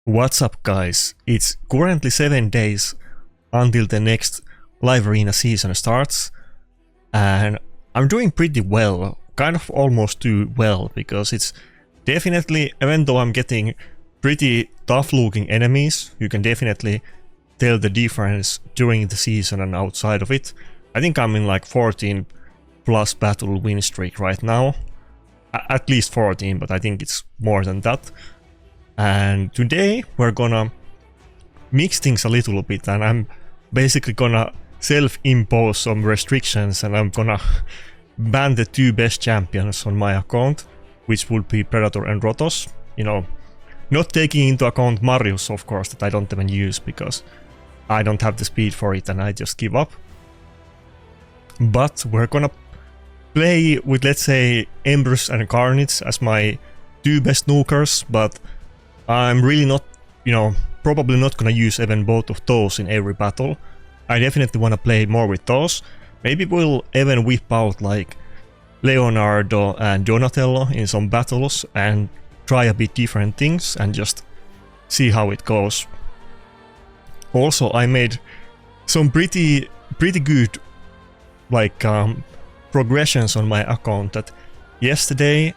What's up, guys? It's currently 7 days until the next live arena season starts, and I'm doing pretty well, kind of almost too well, because it's definitely, even though I'm getting pretty tough looking enemies, you can definitely tell the difference during the season and outside of it. I think I'm in like 14 plus battle win streak right now, at least 14, but I think it's more than that. And today we're gonna mix things a little bit, and I'm basically gonna self-impose some restrictions, and I'm gonna ban the two best champions on my account, which would be Predator and Rotos. You know, not taking into account Marius, of course, that I don't even use because I don't have the speed for it and I just give up. But we're gonna play with, let's say, Embers and Carnage as my two best nukers, but I'm really not, probably not gonna use even both of those in every battle. I definitely wanna play more with those. Maybe we'll even whip out like Leonardo and Donatello in some battles and try a bit different things and just see how it goes. Also, I made some pretty good like progressions on my account. That yesterday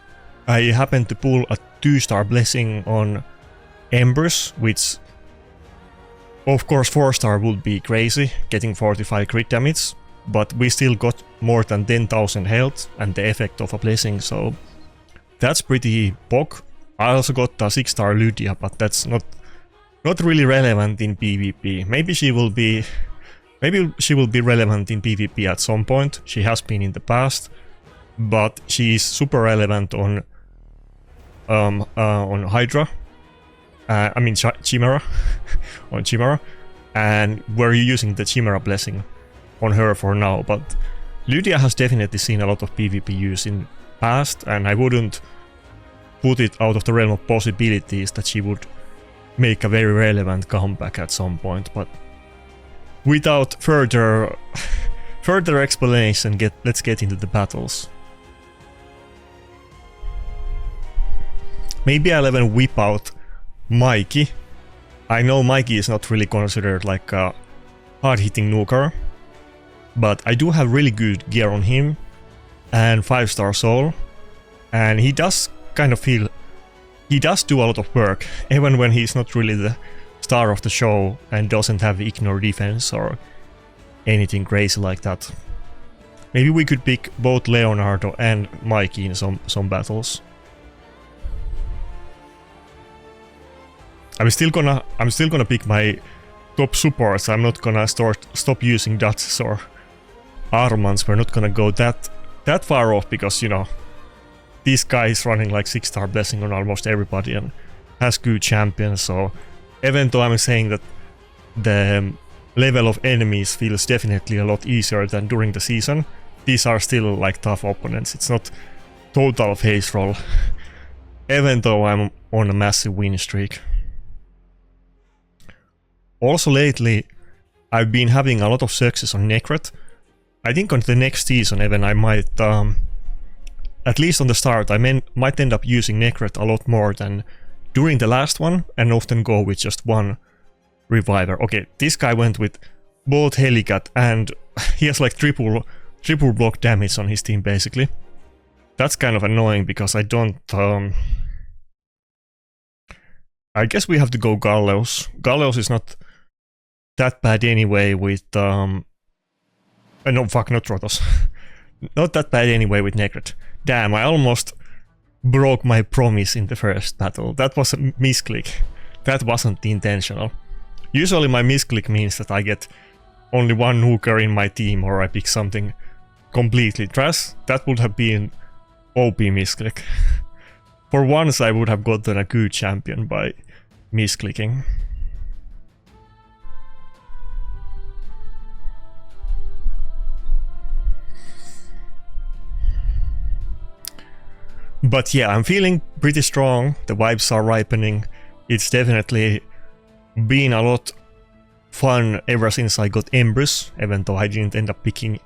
I happened to pull a 2-star blessing on Embers, which of course 4-star would be crazy, getting 45 crit damage, but we still got more than 10,000 health and the effect of a blessing, so that's pretty bog. I also got a 6-star Lydia, but that's not really relevant in PvP. Maybe she will be relevant in PvP at some point. She has been in the past, but she is super relevant on Hydra. Chimera. On Chimera. And we're using the Chimera blessing on her for now, but Lydia has definitely seen a lot of PvP use in past, and I wouldn't put it out of the realm of possibilities that she would make a very relevant comeback at some point. But without further explanation, let's get into the battles. Maybe I'll even whip out Mikey. I know Mikey is not really considered like a hard-hitting nuker, but I do have really good gear on him and 5-star soul, and he does kind of feel... he does do a lot of work, even when he's not really the star of the show and doesn't have ignore defense or anything crazy like that. Maybe we could pick both Leonardo and Mikey in some battles. I'm still gonna pick my top supports. I'm not gonna stop using Dutches or Armans. We're not gonna go that far off, because this guy is running like 6-star blessing on almost everybody and has good champions. So even though I'm saying that the level of enemies feels definitely a lot easier than during the season, these are still like tough opponents. It's not total face roll, even though I'm on a massive win streak. Also lately, I've been having a lot of success on Necrret. I think on the next season even I might, at least on the start, I might end up using Necrret a lot more than during the last one, and often go with just one reviver. Okay, this guy went with both Helicat, and he has like triple block damage on his team basically. That's kind of annoying because I don't... I guess we have to go Gallows. Gallows is not that bad anyway with... no, fuck, not Rotos. Not that bad anyway with Necrret. Damn, I almost broke my promise in the first battle. That was a misclick. That wasn't intentional. Usually my misclick means that I get only one nuker in my team, or I pick something completely trash. That would have been OP misclick. For once I would have gotten a good champion by misclicking. But yeah, I'm feeling pretty strong. The vibes are ripening. It's definitely been a lot fun ever since I got Embers, even though I didn't end up picking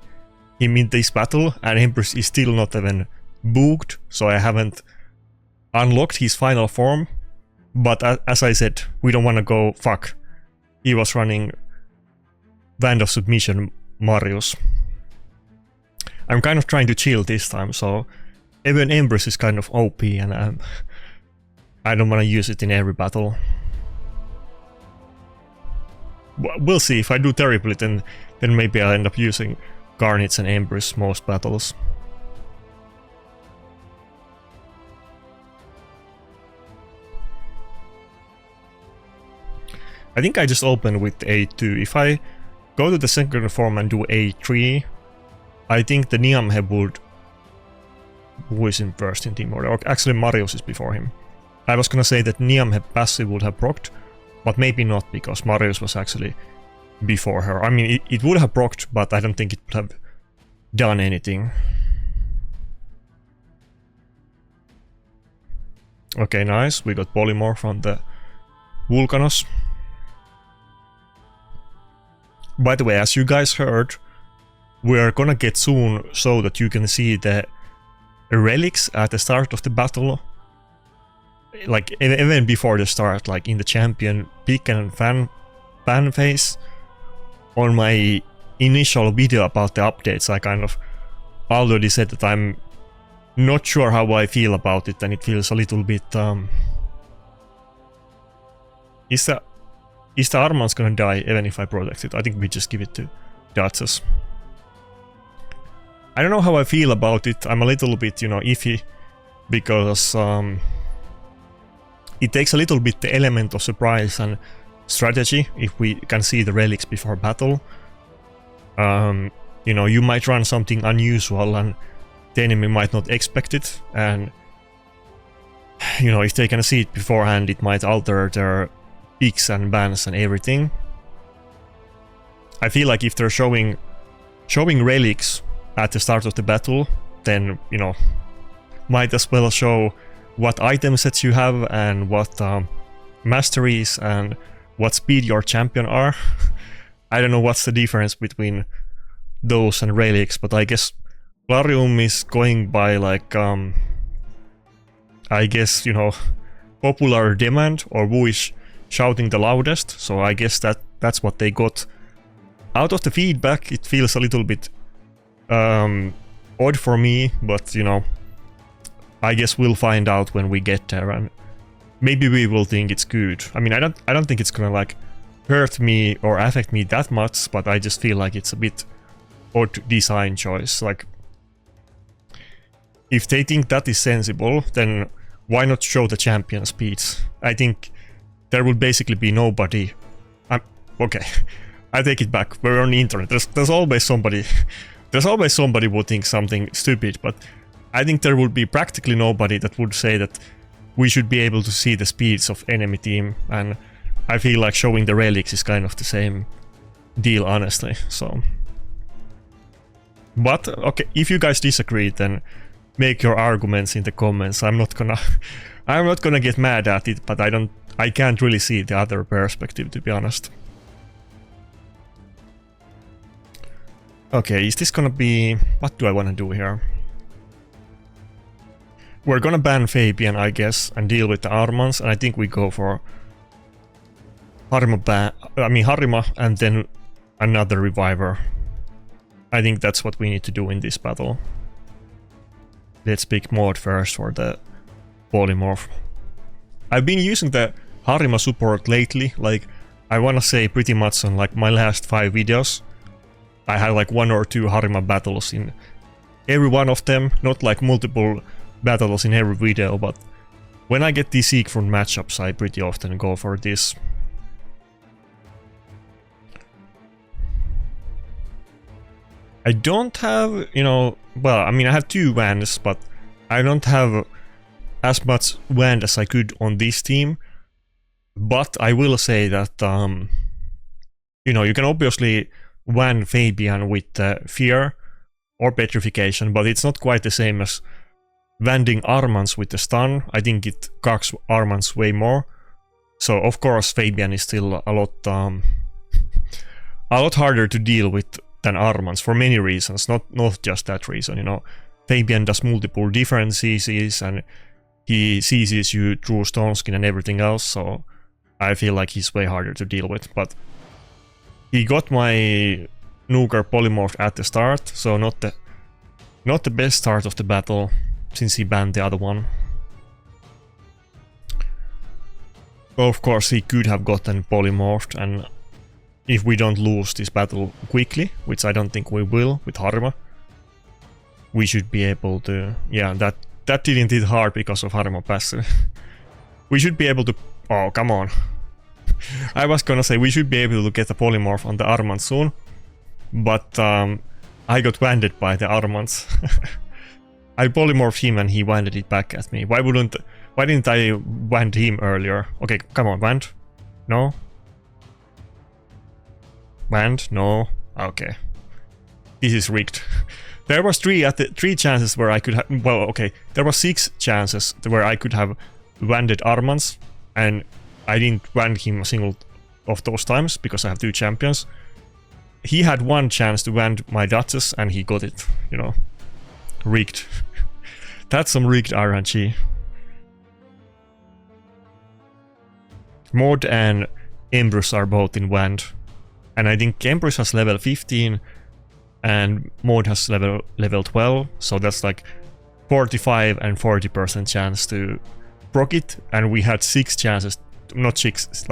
him in this battle, and Embers is still not even booked, so I haven't unlocked his final form. But as I said, we don't want to go fuck. He was running Band of Submission Marius. I'm kind of trying to chill this time, so even Empress is kind of OP, and I don't want to use it in every battle. We'll see. If I do terribly, then maybe I'll end up using Garnets and Empress most battles. I think I just opened with A2. If I go to the second form and do A3, I think the Niamhe would... Who is in first in team order? Or actually Marius is before him. I was gonna say that Niamhe passive would have procced, but maybe not, because Marius was actually before her. I mean, it would have procced, but I don't think it would have done anything. Okay, nice. We got Polymorph from the Vulcanos. By the way, as you guys heard, we're gonna get soon so that you can see the relics at the start of the battle. Like, even before the start, like in the champion pick and fan phase. On my initial video about the updates, I kind of already said that I'm not sure how I feel about it, and it feels a little bit... Is the Armans gonna die even if I protect it? I think we just give it to Duchess. I don't know how I feel about it. I'm a little bit, you know, iffy, because it takes a little bit the element of surprise and strategy if we can see the relics before battle. You know, you might run something unusual and the enemy might not expect it, and you know, if they can see it beforehand, it might alter their picks and bans and everything. I feel like if they're showing relics at the start of the battle, then, you know, might as well show what item sets you have and what masteries and what speed your champion are. I don't know what's the difference between those and relics, but I guess Clarium is going by like I guess, you know, popular demand, or who is shouting the loudest, so I guess that's what they got. Out of the feedback, it feels a little bit odd for me, but you know, I guess we'll find out when we get there, and maybe we will think it's good. I mean, I don't think it's gonna like hurt me or affect me that much, but I just feel like it's a bit odd design choice. Like, if they think that is sensible, then why not show the champion speeds? I think there would basically be nobody. Okay, I take it back. We're on the internet. There's always somebody. There's always somebody who thinks something stupid, but I think there would be practically nobody that would say that we should be able to see the speeds of enemy team, and I feel like showing the relics is kind of the same deal, honestly. So, but okay, if you guys disagree, then make your arguments in the comments. I'm not gonna get mad at it, but I can't really see the other perspective, to be honest. Okay, is this gonna be... What do I wanna do here? We're gonna ban Fabian, I guess, and deal with the Armans, and I think we go for Harima and then another Reviver. I think that's what we need to do in this battle. Let's pick mode first for the Polymorph. I've been using the Harima support lately, like, I wanna say pretty much on like my last 5 videos. I had like 1 or 2 Harima battles in every one of them, not like multiple battles in every video, but when I get these sequence matchups, I pretty often go for this. I don't have, you know, well, I mean, I have 2 Wands, but I don't have as much Wand as I could on this team. But I will say that, you know, you can obviously Wand Fabian with Fear or Petrification, but it's not quite the same as Wanding Armans with the Stun. I think it cocks Armans way more. So, of course, Fabian is still a lot harder to deal with than Armans for many reasons, not just that reason, you know. Fabian does multiple different CCs, and he seizes you through Stone Skin and everything else, so I feel like he's way harder to deal with. But he got my Nuker polymorph at the start, so not the best start of the battle, since he banned the other one. Of course, he could have gotten polymorphed, and if we don't lose this battle quickly, which I don't think we will with Harima, we should be able to... Yeah, that didn't hit hard because of Harima passive. We should be able to... Oh, come on. I was gonna say we should be able to get a polymorph on the Armand soon, but I got wanded by the Armands. I polymorphed him and he wanded it back at me. Why didn't I wand him earlier? Okay, come on, wand. No? Wand? No. Okay. This is rigged. There was three chances where I could have... Well, okay. There were 6 chances where I could have wanded Armands, and I didn't wand him a single of those times because I have 2 champions. He had 1 chance to wand my Duchess and he got it, you know. Rigged. That's some rigged RNG. Mod and Embrus are both in wand. And I think Empress has level 15 and Mod has level 12, so that's like 45 and 40% chance to proc it, and we had 6 chances, not 6,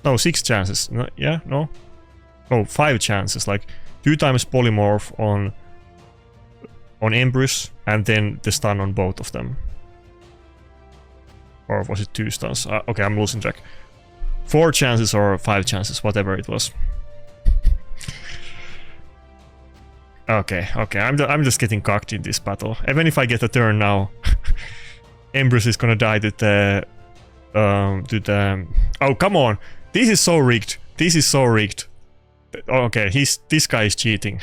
no, 6 chances, no, yeah, no? Oh, 5 chances, like 2 times polymorph on Empress, and then the stun on both of them. Or was it 2 stuns? Okay, I'm losing track. 4 chances or 5 chances, whatever it was. Okay, I'm just getting cocked in this battle. Even if I get a turn now, Empress is gonna die to the... Oh, come on! This is so rigged. This is so rigged. Okay, this guy is cheating.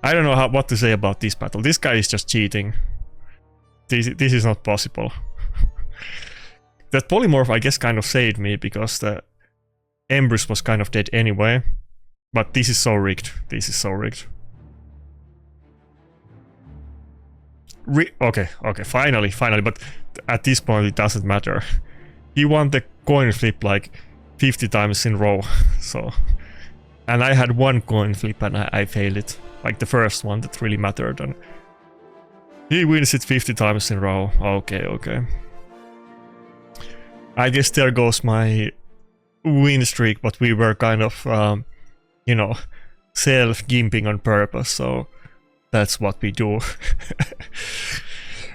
I don't know what to say about this battle. This guy is just cheating. This is not possible. That polymorph, I guess, kind of saved me because the Empress was kind of dead anyway. But this is so rigged. This is so rigged. Okay, finally, but at this point it doesn't matter. He won the coin flip like 50 times in a row, so... And I had 1 coin flip and I failed it. Like the first one that really mattered, and... He wins it 50 times in a row. Okay. I guess there goes my win streak, but we were kind of, you know, self-gimping on purpose, so that's what we do.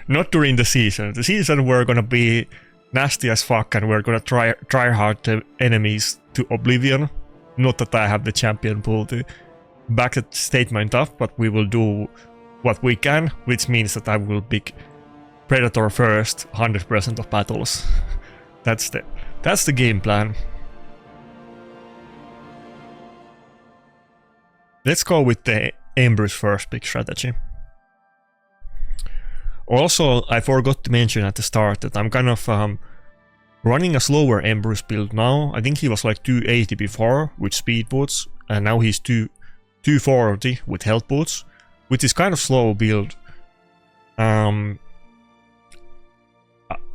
Not during the season. The season we're gonna be nasty as fuck and we're gonna try hard the enemies to oblivion. Not that I have the champion pool to back that statement up, but we will do what we can, which means that I will pick Predator first 100% of battles. That's the game plan. Let's go with the Ember's first pick strategy. Also, I forgot to mention at the start that I'm kind of running a slower Ember's build now. I think he was like 280 before with speed boots, and now he's 240 with health boots, which is kind of slow build.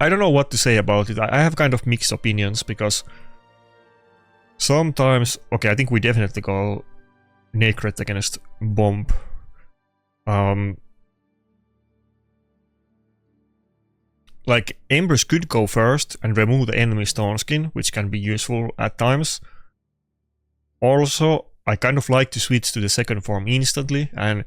I don't know what to say about it. I have kind of mixed opinions because sometimes... Okay, I think we definitely go Necrret against Bomb. Like, Embers could go first and remove the enemy Stone Skin, which can be useful at times. Also, I kind of like to switch to the second form instantly, and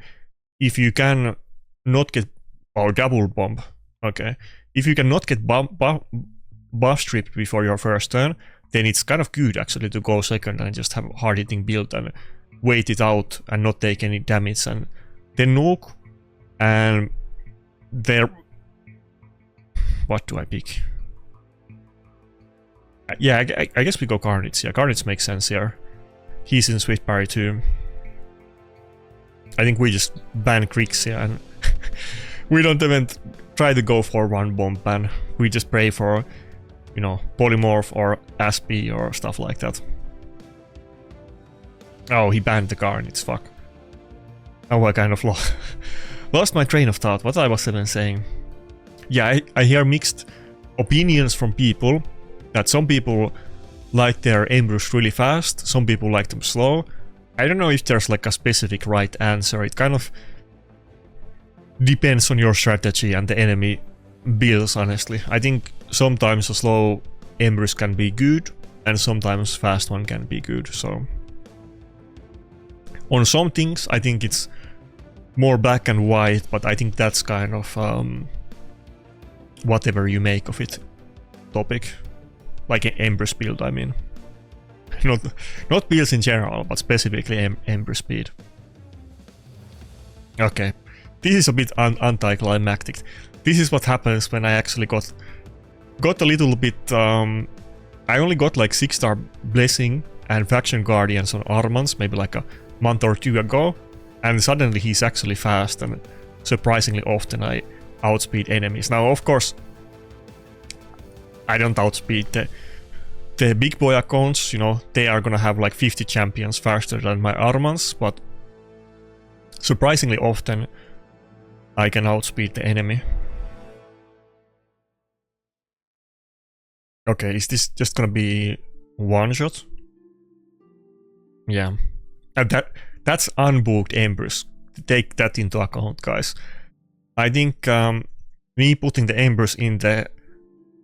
if you can not get... Oh, double bomb. Okay. If you cannot get buff stripped before your first turn, then it's kind of good actually to go second and just have a hard hitting build and wait it out and not take any damage, and then nuke. And there... What do I pick? Yeah, I guess we go Carnage. Yeah, Carnage makes sense here. He's in Swift Parry too. I think we just ban Grixia and we don't even try to go for 1 bomb ban. We just pray for, you know, Polymorph or Aspie or stuff like that. Oh, he banned the Carnage, fuck. Oh, I kind of Lost my train of thought, what I was even saying. Yeah, I hear mixed opinions from people, that some people like their Embers really fast, some people like them slow. I don't know if there's like a specific right answer, it kind of depends on your strategy and the enemy builds, honestly. I think sometimes a slow Embers can be good, and sometimes fast one can be good, so... On some things, I think it's more black and white, but I think that's kind of whatever you make of it topic. Like an Embers build, I mean. Not builds in general, but specifically Ember speed. Okay, this is a bit anticlimactic. This is what happens when I actually got a little bit... I only got like 6-star Blessing and Faction Guardians on Armans, maybe like a month or two ago, and suddenly he's actually fast, and surprisingly often I outspeed enemies. Now, of course, I don't outspeed the big boy accounts, you know, they are gonna have like 50 champions faster than my Armans, but surprisingly often I can outspeed the enemy. Okay, is this just gonna be one shot? Yeah. And that's unbooked Embers. Take that into account, guys. I think me putting the Embers in the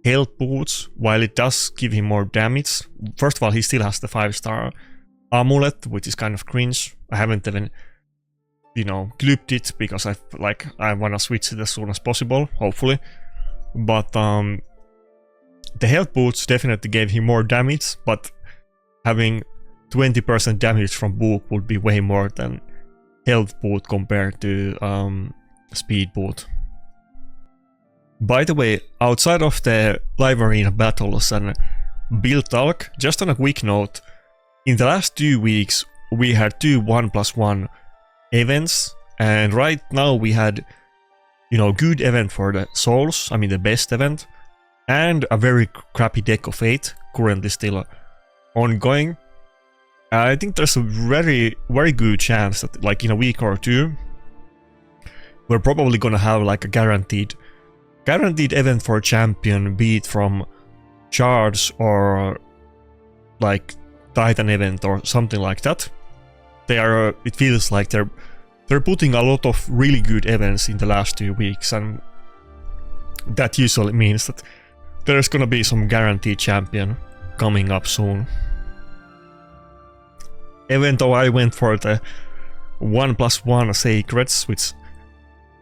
health boots, while it does give him more damage. First of all, he still has the 5-star amulet, which is kind of cringe. I haven't even, you know, clipped it because I wanna switch it as soon as possible, hopefully. But the health boots definitely gave him more damage, but having 20% damage from book would be way more than health boot compared to speed boot. By the way, outside of the live arena battles and build talk, just on a quick note, in the last 2 weeks we had 2 1+1 events, and right now we had, you know, good event for the souls, I mean the best event, and a very crappy deck of 8 currently still ongoing. I think there's a very good chance that like in a week or two we're probably gonna have like a guaranteed event for a champion, be it from shards or like Titan event or something like that. It feels like they're putting a lot of really good events in the last 2 weeks, and that usually means that there's gonna be some guaranteed champion coming up soon. Even though I went for the 1+1 Sacreds, which,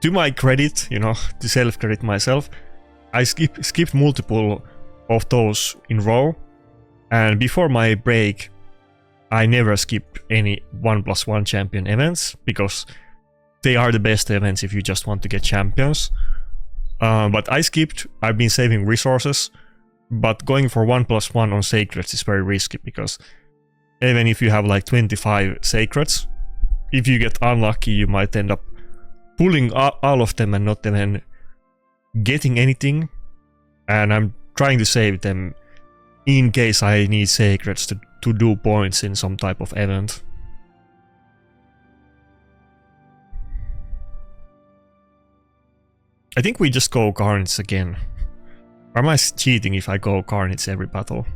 to my credit, you know, to self-credit myself, I skipped multiple of those in row, and before my break I never skip any 1+1 champion events, because they are the best events if you just want to get champions. But I skipped, I've been saving resources, but going for 1+1 on Sacreds is very risky, because even if you have like 25 Sacreds, if you get unlucky you might end up pulling all of them and not even getting anything, and I'm trying to save them in case I need Sacreds to do points in some type of event. I think we just go Carnage again. Or am I cheating if I go Carnage every battle?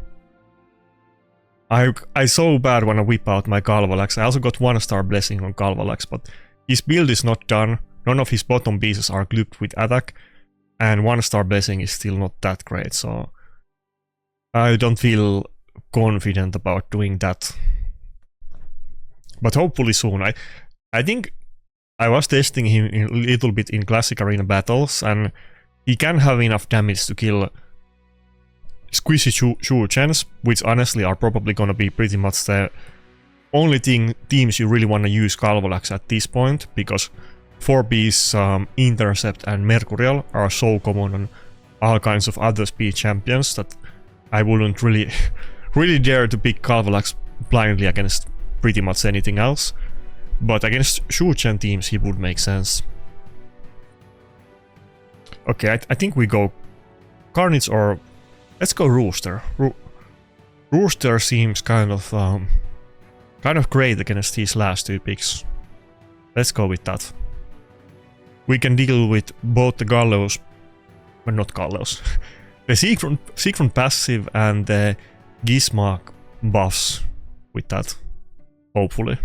I so bad when I whip out my Galvalax. I also got 1-star Blessing on Galvalax, but his build is not done. None of his bottom pieces are clipped with attack, and 1-star Blessing is still not that great, so I don't feel confident about doing that. But hopefully soon. I think I was testing him a little bit in Classic Arena battles, and he can have enough damage to kill squishy Shurchens, which honestly are probably gonna be pretty much the only teams you really wanna use Galvalax at this point, because 4-piece Intercept and Mercurial are so common on all kinds of other speed champions that I wouldn't really dare to pick Galvalax blindly against pretty much anything else. But against Shurchen teams he would make sense. Okay, I think we go Carnage, or let's go Rooster. Rooster seems kind of great against these last 2 picks. Let's go with that. we can deal with both the Gallows, but not Gallows, the Siegfried passive and the Gizmak buffs with that, hopefully.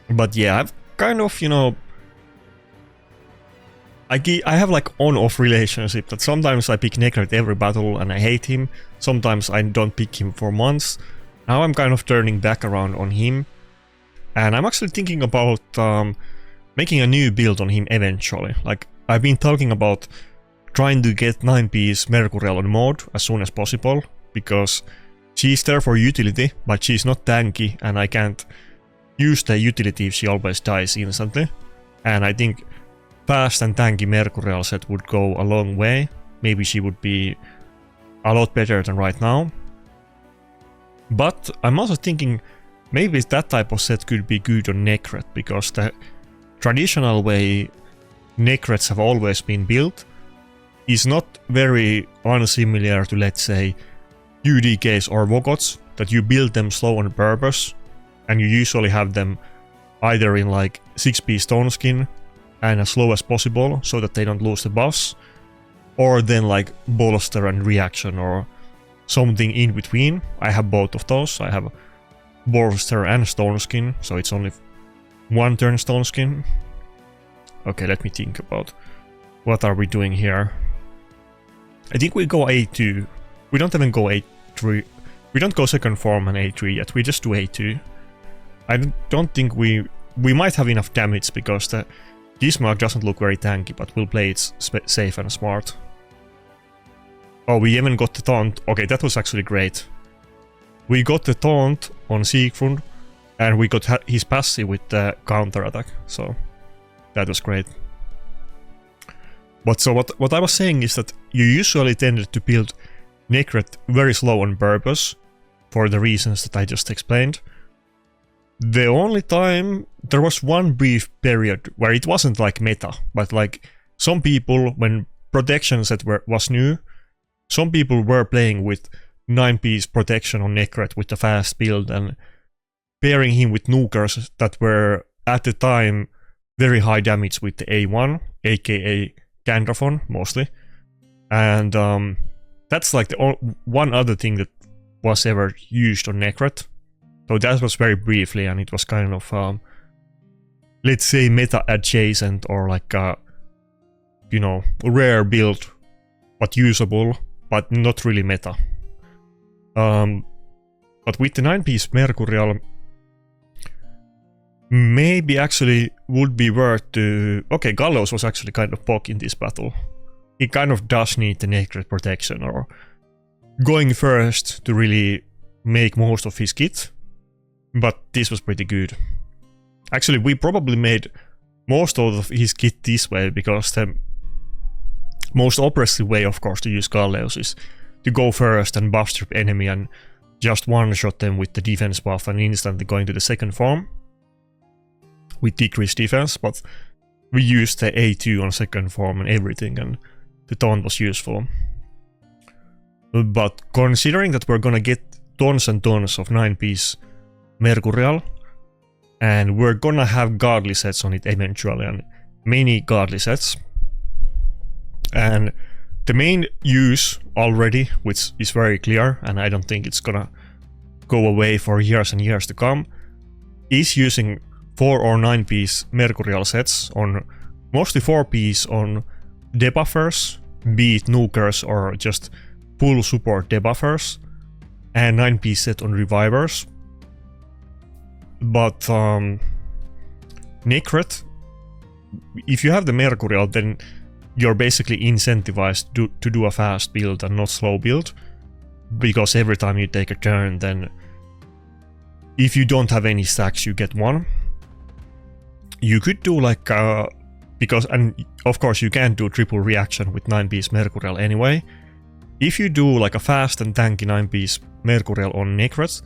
But yeah, I've kind of, you know, I have like on-off relationship that sometimes I pick Necrret every battle and I hate him. Sometimes I don't pick him for months. Now I'm kind of turning back around on him. And I'm actually thinking about making a new build on him eventually. Like, I've been talking about trying to get 9-piece Mercurial on mod as soon as possible. Because she's there for utility, but she's not tanky and I can't use the utility if she always dies instantly. And I think fast and tanky Mercurial set would go a long way. Maybe she would be a lot better than right now. But I'm also thinking maybe that type of set could be good on Necrret, because the traditional way Necrets have always been built is not very unsimilar to, let's say, UDKs or Vogots, that you build them slow on purpose, and you usually have them either in like 6-piece stone skin and as slow as possible so that they don't lose the buffs, or then like bolster and reaction or something in between. I have both of those. I have bolster and stone skin, so it's only one turn stone skin. Okay, let me think about what are we doing here. I think we go A2. We don't even go A3. We don't go second form and A3 yet. We just do A2. I don't think we might have enough damage because the Gizmak doesn't look very tanky, but we'll play it safe and smart. Oh, we even got the taunt. Okay, that was actually great. We got the taunt on Siegfried, and we got his passive with the counter attack, so that was great. But so what I was saying is that you usually tended to build Necrret very slow on purpose, for the reasons that I just explained. The only time, there was one brief period where it wasn't like meta, but like some people, when protection set was new, some people were playing with 9-piece protection on Necrret with the fast build and pairing him with nukers that were at the time very high damage with the A1, aka Gandrafon mostly. And that's like the one other thing that was ever used on Necrret. So that was very briefly, and it was kind of, let's say, meta adjacent, or like a, you know, rare build, but usable, but not really meta. But with the 9-piece Mercurial, maybe actually would be worth to... Okay, Gallows was actually kind of pog in this battle. He kind of does need the Necrret protection, or going first to really make most of his kit. But this was pretty good. Actually, we probably made most of his kit this way, because the most oppressive way, of course, to use Gallows is to go first and buff strip enemy and just one-shot them with the defense buff and instantly go into the second form with decreased defense, but we used the A2 on second form and everything, and the taunt was useful. But considering that we're gonna get tons and tons of 9-piece Mercurial, and we're gonna have godly sets on it eventually, and many godly sets, and the main use already, which is very clear, and I don't think it's gonna go away for years and years to come, is using 4 or 9-piece Mercurial sets on mostly 4-piece on debuffers, be it nukers or just full support debuffers, and 9-piece set on revivers. But Necrret, if you have the Mercurial, then you're basically incentivized to do a fast build and not slow build, because every time you take a turn, then if you don't have any stacks, you get one. You could do like and of course you can't do triple reaction with 9-piece Mercurial anyway. If you do like a fast and tanky 9-piece Mercurial on Necrret,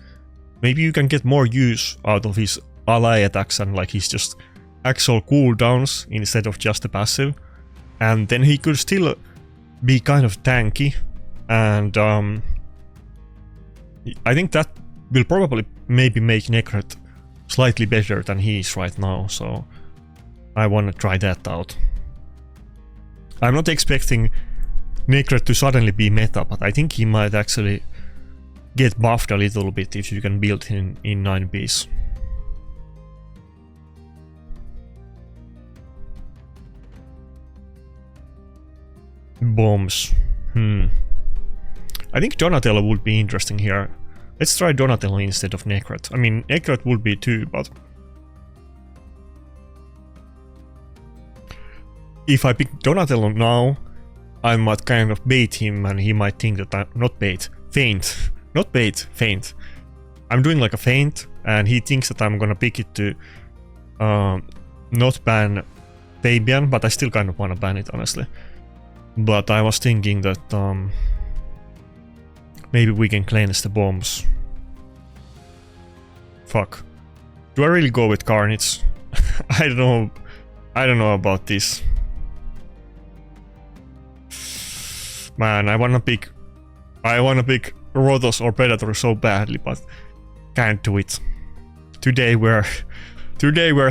maybe you can get more use out of his ally attacks, and like he's just actual cooldowns instead of just the passive, and then he could still be kind of tanky, and I think that will probably maybe make Necrret slightly better than he is right now, so I wanna try that out. I'm not expecting Necrret to suddenly be meta, but I think he might actually get buffed a little bit if you can build him in 9Bs. Bombs. I think Donatello would be interesting here. Let's try Donatello instead of Necrret. I mean, Necrret would be too, but if I pick Donatello now, I might kind of bait him and he might think that I'm not bait, feint. Not bait, feint. I'm doing like a feint and he thinks that I'm gonna pick it to not ban Fabian, but I still kind of wanna ban it, honestly. But I was thinking that maybe we can cleanse the bombs. Fuck. Do I really go with Carnage? I don't know. I don't know about this. Man, I wanna pick Rotos or Predator so badly, but can't do it. Today we're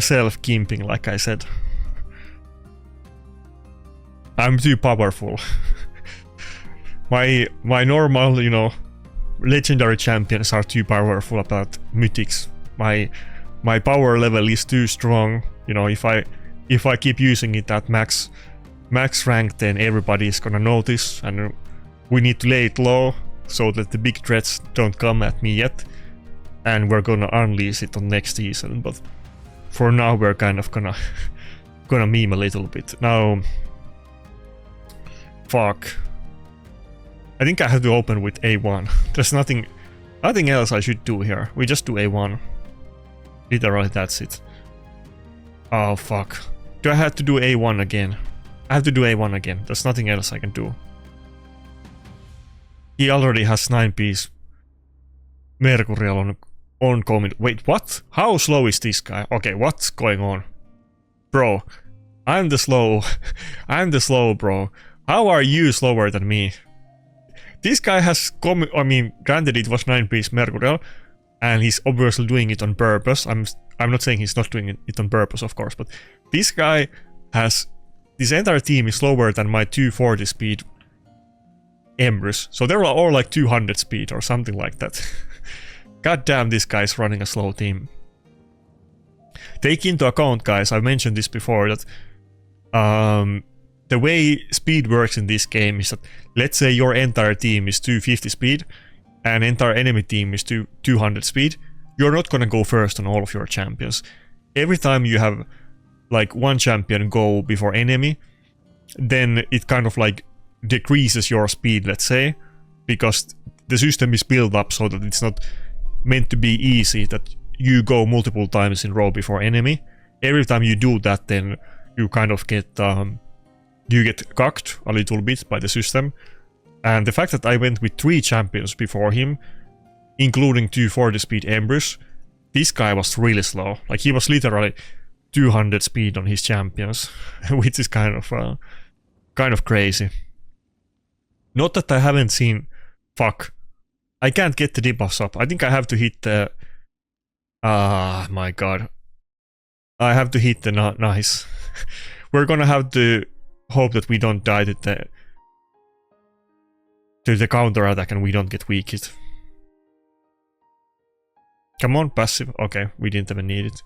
self-gimping, like I said. I'm too powerful. my normal, you know, legendary champions are too powerful about mythics. My power level is too strong. You know, if I keep using it at max rank, then everybody is gonna notice, and we need to lay it low so that the big threats don't come at me yet. And we're gonna unleash it on next season. But for now, we're kind of gonna meme a little bit now. Fuck. I think I have to open with A1. There's nothing else I should do here. We just do A1. Literally, that's it. Oh, fuck. Do I have to do A1 again? I have to do A1 again. There's nothing else I can do. He already has 9Bs. Mercurial on comment. Wait, what? How slow is this guy? Okay, what's going on? Bro, I'm the slow. I'm the slow, bro. How are you slower than me? This guy has I mean, granted it was 9Bs Mercurial, and he's obviously doing it on purpose. I'm not saying he's not doing it on purpose, of course, but this guy has... This entire team is slower than my 240 speed Embers. So they're all like 200 speed or something like that. God damn, this guy's running a slow team. Take into account, guys, I've mentioned this before, that the way speed works in this game is that, let's say your entire team is 250 speed and entire enemy team is 200 speed, you're not gonna go first on all of your champions. Every time you have like one champion go before enemy, then it kind of like decreases your speed, let's say, because the system is built up so that it's not meant to be easy that you go multiple times in a row before enemy. Every time you do that, then you kind of get you get cucked a little bit by the system. And the fact that I went with 3 champions before him, including 240 speed Embers, this guy was really slow. Like, he was literally 200 speed on his champions, which is kind of crazy. Not that I haven't seen... Fuck. I can't get the debuffs up. I think I have to hit the... Ah, my god. I have to hit the nice. We're gonna have to hope that we don't die to the counter attack and we don't get weakened. Come on, passive. Okay, we didn't even need it.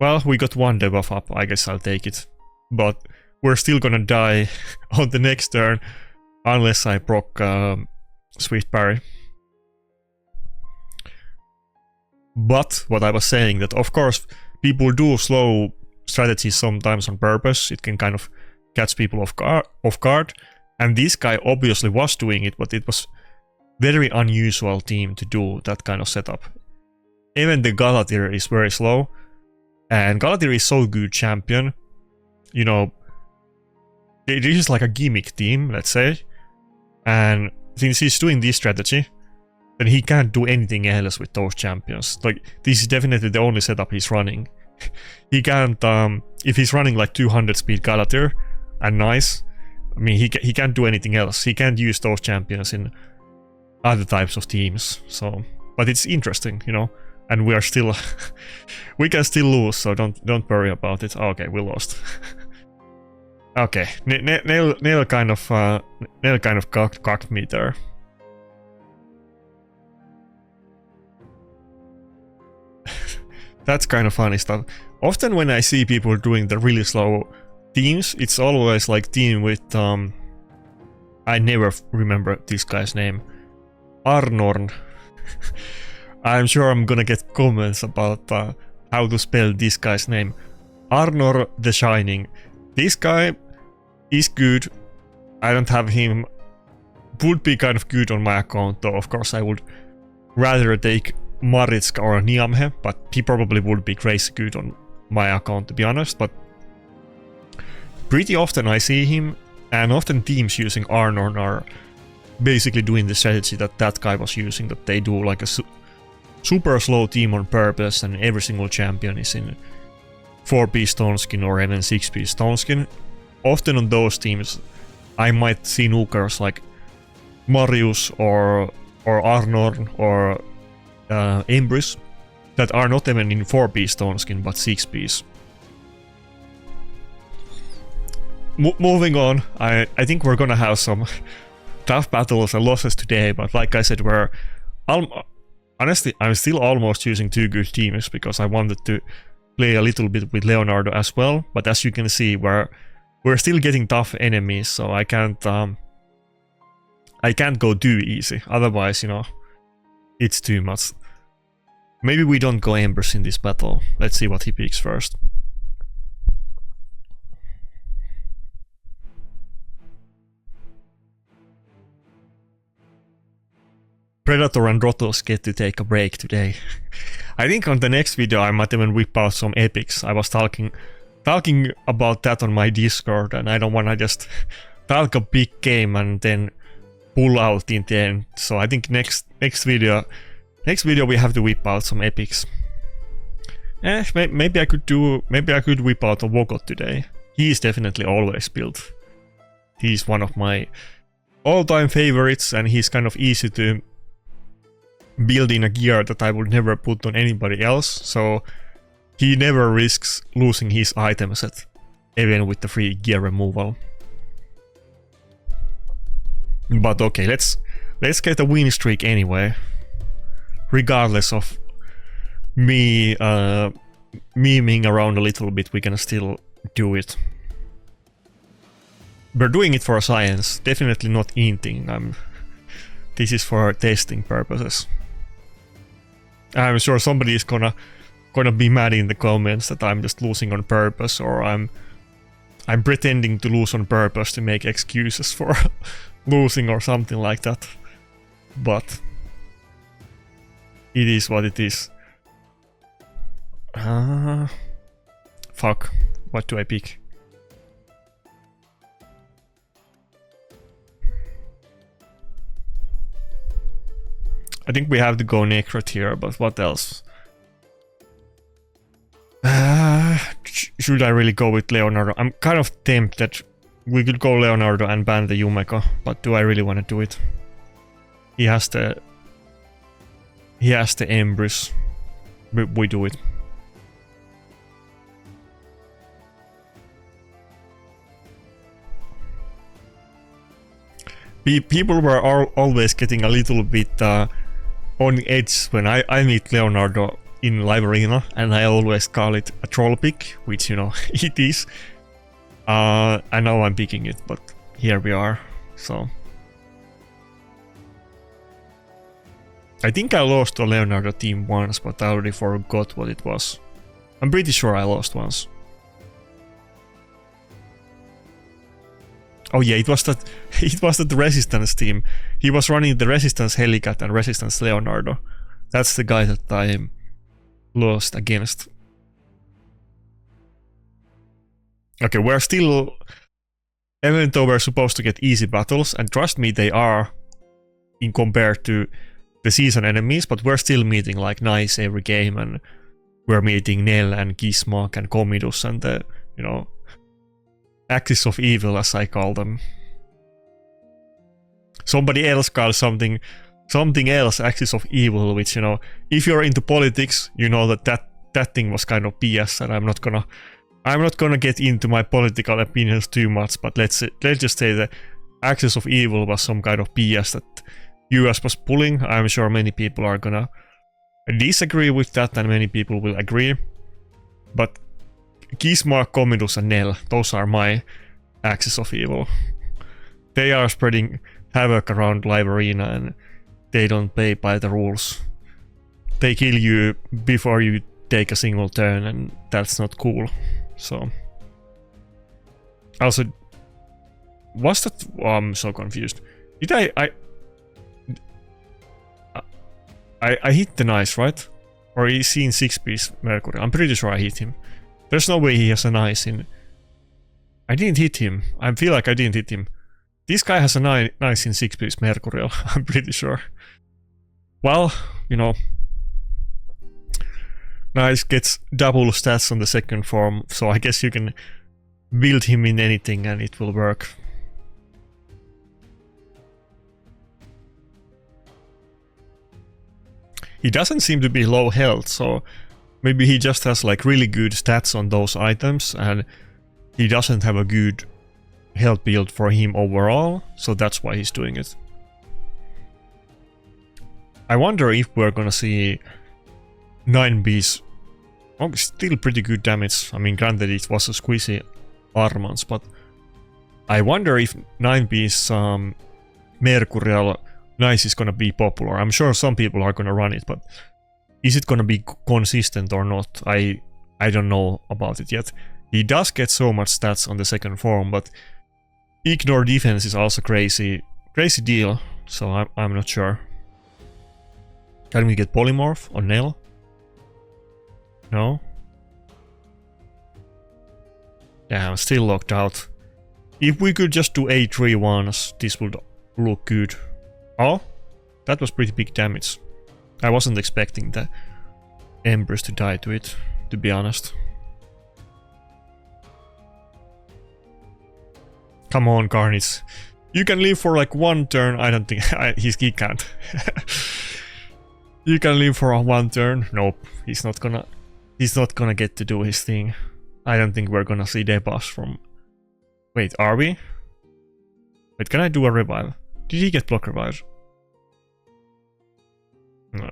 Well, we got 1 debuff up. I guess I'll take it. But we're still gonna die on the next turn unless I proc Swift Parry. But what I was saying, that of course people do slow strategies sometimes on purpose. It can kind of catch people off guard. And this guy obviously was doing it, but it was very unusual team to do that kind of setup. Even the Galatir is very slow. And Galatir is so good champion. You know, it is like a gimmick team, let's say. And since he's doing this strategy, then he can't do anything else with those champions. Like, this is definitely the only setup he's running. he can't, if he's running like 200 speed Galatir and nice, I mean, he can't do anything else. He can't use those champions in other types of teams. So, but it's interesting, you know. And we are still, we can still lose, so don't worry about it. Okay, we lost. Okay, Nail kind of cocked me there. That's kind of funny stuff. Often when I see people doing the really slow teams, it's always like team with I never remember this guy's name. Arnorn. I'm sure I'm gonna get comments about how to spell this guy's name. Arnor the Shining. This guy is good. I don't have him. Would be kind of good on my account, though. Of course, I would rather take Maritska or Niamhe, but he probably would be crazy good on my account, to be honest. But pretty often I see him, and often teams using Arnorn are basically doing the strategy that that guy was using, that they do like a super slow team on purpose, and every single champion is in 4-piece stone skin or even 6-piece stone skin. Often on those teams, I might see nukers like Marius or Arnorn or Embrys that are not even in 4-piece stone skin but 6-piece. Moving on, I think we're gonna have some tough battles and losses today, but like I said, we're honestly, I'm still almost using 2 good teams because I wanted to play a little bit with Leonardo as well, but as you can see, we're still getting tough enemies, so I can't go too easy, otherwise, you know, it's too much. Maybe we don't go Embers in this battle. Let's see what he picks first. Predator and Rotos get to take a break today. I think on the next video I might even whip out some epics. I was talking about that on my Discord, and I don't wanna just talk a big game and then pull out in the end. So I think next video we have to whip out some epics. Maybe I could whip out a Wogot today. He is definitely always built. He's one of my all-time favorites, and he's kind of easy to build in a gear that I would never put on anybody else, so he never risks losing his item set, even with the free gear removal. But okay, let's get a win streak anyway. Regardless of me memeing around a little bit, we can still do it. We're doing it for science, definitely not inting. This is for testing purposes. I'm sure somebody is gonna be mad in the comments that I'm just losing on purpose, or I'm pretending to lose on purpose to make excuses for losing or something like that. But it is what it is. Fuck. What do I pick? I think we have to go Necrret here, but what else? Should I really go with Leonardo? I'm kind of tempted. We could go Leonardo and ban the Yumeko, but do I really want to do it? He has the Embrys. We do it. People were always getting a little bit on edge when I meet Leonardo in live arena, and I always call it a troll pick, which, you know, it is. And now I'm picking it, but here we are. So I think I lost to Leonardo team once, but I already forgot what it was. I'm pretty sure I lost once. Oh yeah, it was that Resistance team. He was running the Resistance Helicat and Resistance Leonardo. That's the guy that I lost against. Okay, we're still... Even though we're supposed to get easy battles, and trust me, they are in compared to the season enemies, but we're still meeting like nice every game, and we're meeting Nell and Gizmak and Comidus and the, you know, axis of evil, as I call them. Somebody else calls something else axis of evil, which, you know, if you're into politics, you know that thing was kind of BS, and I'm not gonna get into my political opinions too much, but let's just say the axis of evil was some kind of BS that US was pulling. I'm sure many people are gonna disagree with that, and many people will agree. But Gizmak, Comidus, and Nell, those are my axis of evil. They are spreading havoc around Live Arena, and they don't play by the rules. They kill you before you take a single turn, and that's not cool. So, also, was that? Oh, I'm so confused. Did I hit the nice, right? Or is he in 6-piece Mercury? I'm pretty sure I hit him. There's no way he has a nice in. I didn't hit him. I feel like I didn't hit him. This guy has a nice in 6-piece Mercurial. I'm pretty sure. Well, you know, nice gets double stats on the second form, so I guess you can build him in anything and it will work. He doesn't seem to be low health, so maybe he just has like really good stats on those items, and he doesn't have a good health build for him overall, so that's why he's doing it. I wonder if we're gonna see 9B's. Oh, still pretty good damage. I mean, granted it was a squeezy Armans, but I wonder if 9B's Mercurial nice is gonna be popular. I'm sure some people are gonna run it, but is it gonna be consistent or not? I don't know about it yet. He does get so much stats on the second form, but ignore defense is also crazy deal, so I'm not sure. Can we get polymorph on Nell? No? Yeah, I'm still locked out. If we could just do 8-3-1s, this would look good. Oh, that was pretty big damage. I wasn't expecting the Embers to die to it, to be honest. Come on, Carnage. You can live for like one turn. I don't think he can't. You can live for one turn. Nope, he's not gonna get to do his thing. I don't think we're gonna see debuffs from. Wait, are we? Wait, can I do a revive? Did he get block revive?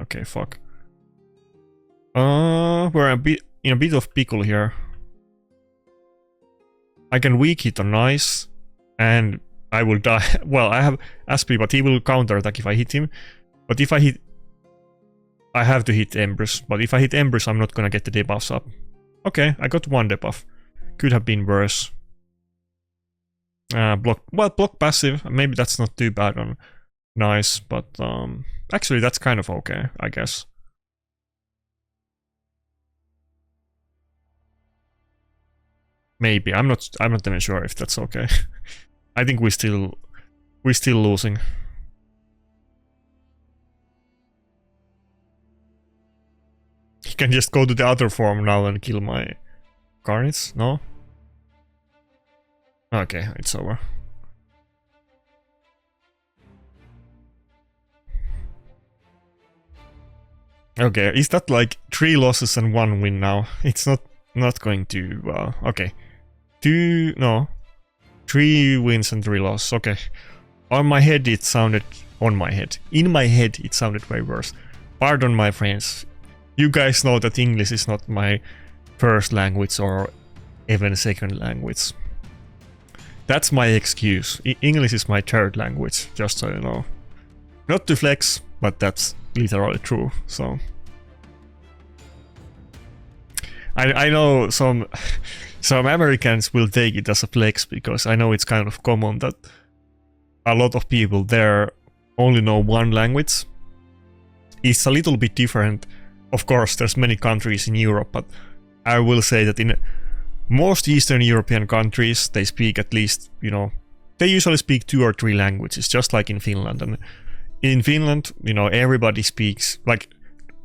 Okay, fuck. We're in a bit of pickle here. I can weak hit on nice, and I will die. Well, I have SP, but he will counterattack if I hit him. But if I hit, I have to hit Embers. But if I hit Embers, I'm not gonna get the debuffs up. Okay, I got one debuff. Could have been worse. Block passive. Maybe that's not too bad on nice, but actually that's kind of okay, I guess. Maybe I'm not even sure if that's okay. I think we're still losing. He can just go to the other form now and kill my Carnage, no? Okay, it's over. Okay, is that like 3 losses and 1 win now? It's not going to, okay. 3 wins and 3 losses, okay. On my head it sounded, in my head it sounded way worse. Pardon my friends. You guys know that English is not my first language or even second language. That's my excuse. English is my third language, just so you know. Not to flex, but that's literally true, so. I know some Americans will take it as a flex, because I know it's kind of common that a lot of people there only know one language. It's a little bit different. Of course, there's many countries in Europe, but I will say that in most Eastern European countries, they speak at least, you know, they usually speak 2 or 3 languages, just like in Finland. And in Finland, you know, everybody speaks, like,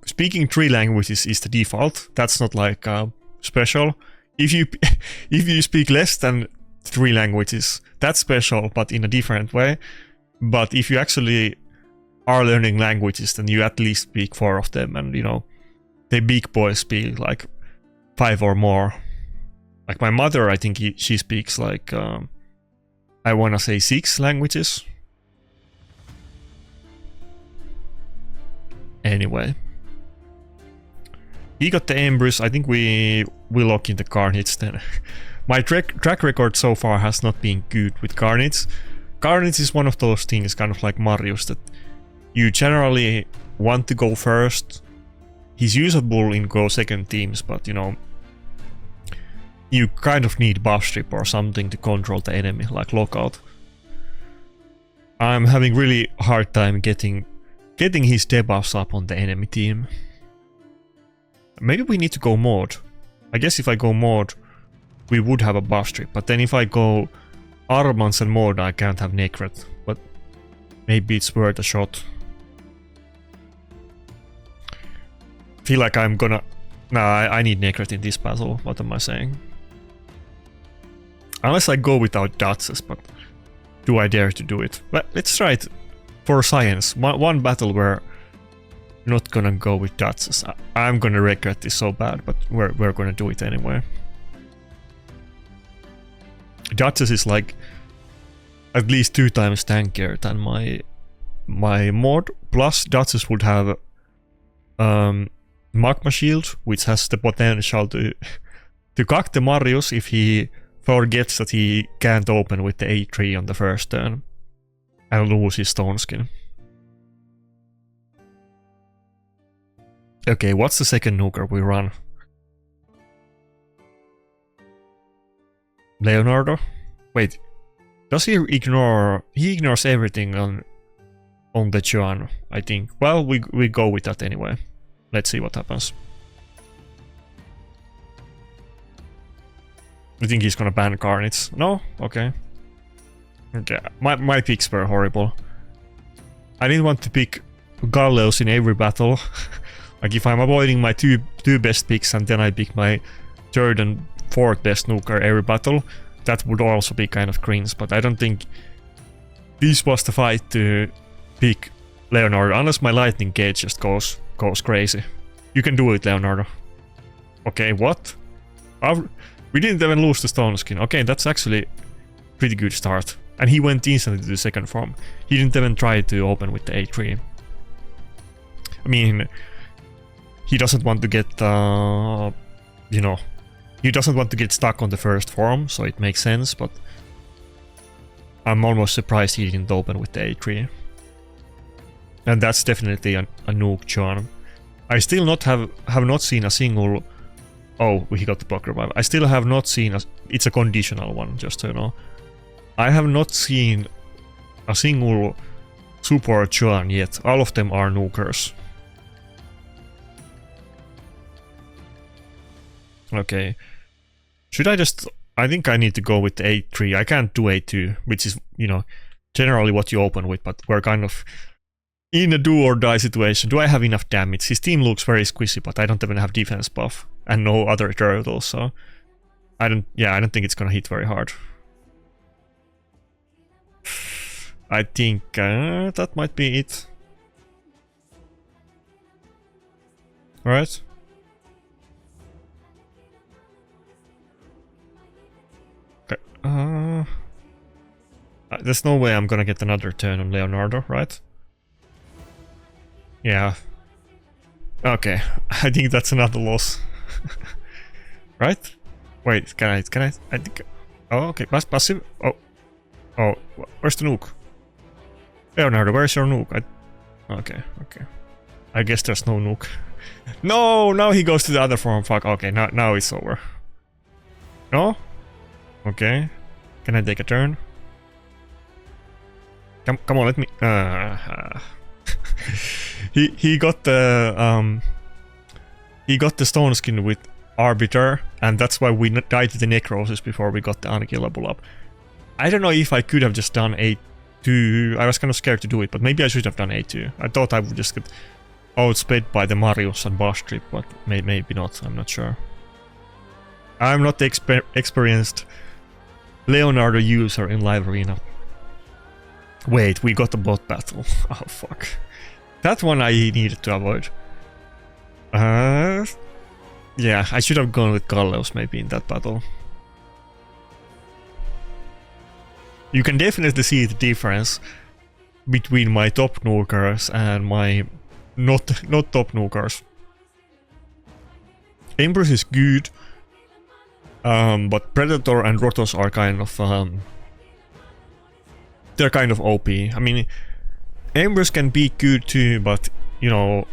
speaking 3 languages is the default. That's not like special. If you if you speak less than 3 languages, that's special, but in a different way. But if you actually are learning languages, then you at least speak 4 of them, and you know, the big boys speak like 5 or more. Like my mother, I think she speaks like I wanna say 6 languages. Anyway, he got the Embers. I think we lock in the Carnage then. My track record so far has not been good with Carnage. Carnage is one of those things, kind of like Marius, that you generally want to go first. He's usable in go second teams, but you know, you kind of need buff strip or something to control the enemy, like lockout. I'm having really hard time getting his debuffs up on the enemy team. Maybe we need to go mod. I guess if I go mod, we would have a buff strip, but then if I go Armans and mod, I can't have Necrret, but maybe it's worth a shot. Feel like I'm gonna... Nah, I need Necrret in this battle, what am I saying? Unless I go without Duchess, but do I dare to do it? But let's try it for science. One battle where I'm not gonna go with Duchess. I'm gonna regret this so bad, but we're gonna do it anyway. Duchess is like at least 2 times tankier than my mod. Plus Duchess would have Magma Shield, which has the potential to cuck the Marius if he forgets that he can't open with the A3 on the first turn and lose his Stone Skin. Okay, what's the second nuker we run? Leonardo? Wait, does he ignore... He ignores everything on the Chuan, I think. Well, we go with that anyway. Let's see what happens. You think he's gonna ban Carnage? No? Okay. Okay, my picks were horrible. I didn't want to pick Galleos in every battle. Like if I'm avoiding my two best picks and then I pick my 3rd and 4th best nuker every battle, that would also be kind of cringe, but I don't think this was the fight to pick Leonardo, unless my lightning gauge just goes crazy. You can do it, Leonardo. Okay, what? We didn't even lose the Stone Skin. Okay, that's actually a pretty good start. And he went instantly to the second form. He didn't even try to open with the A3. I mean, he doesn't want to get, you know, he doesn't want to get stuck on the first form, so it makes sense, but I'm almost surprised he didn't open with the A3. And that's definitely a nuke charm. I still have not seen a single... Oh, he got the block revive. I still have not seen it's a conditional one, just so you know. I have not seen a single support Chuan yet. All of them are nukers. Okay. Should I just... I think I need to go with the A3. I can't do A2, which is, you know, generally what you open with, but we're kind of in a do or die situation. Do I have enough damage? His team looks very squishy, but I don't even have defense buff and no other turtles, so I don't think it's gonna hit very hard. I think that might be it. Alright. Okay. There's no way I'm gonna get another turn on Leonardo, right? Yeah. Okay, I think that's another loss. Right? Wait, can I I think... Oh, okay, passive? Oh, where's the nuke? Leonardo, where's your nuke? Okay. I guess there's no nuke. No, now he goes to the other form, fuck, okay, now it's over. No? Okay. Can I take a turn? Come on, let me... he got the Stone Skin with Arbiter, and that's why we died to the Necrosis before we got the unkillable up. I don't know if I could have just done A2. I was kind of scared to do it, but maybe I should have done A2. I thought I would just get outsped by the Marius and Boss Trip, but maybe not, I'm not sure. I'm not the experienced Leonardo user in live arena. Wait, we got a bot battle. Oh fuck. That one I needed to avoid. Yeah, I should have gone with Galleos maybe in that battle. You can definitely see the difference between my top nukers and my not top nukers. Empress is good, but Predator and Rotos are kind of they're kind of OP. I mean, Empress can be good too, but you know,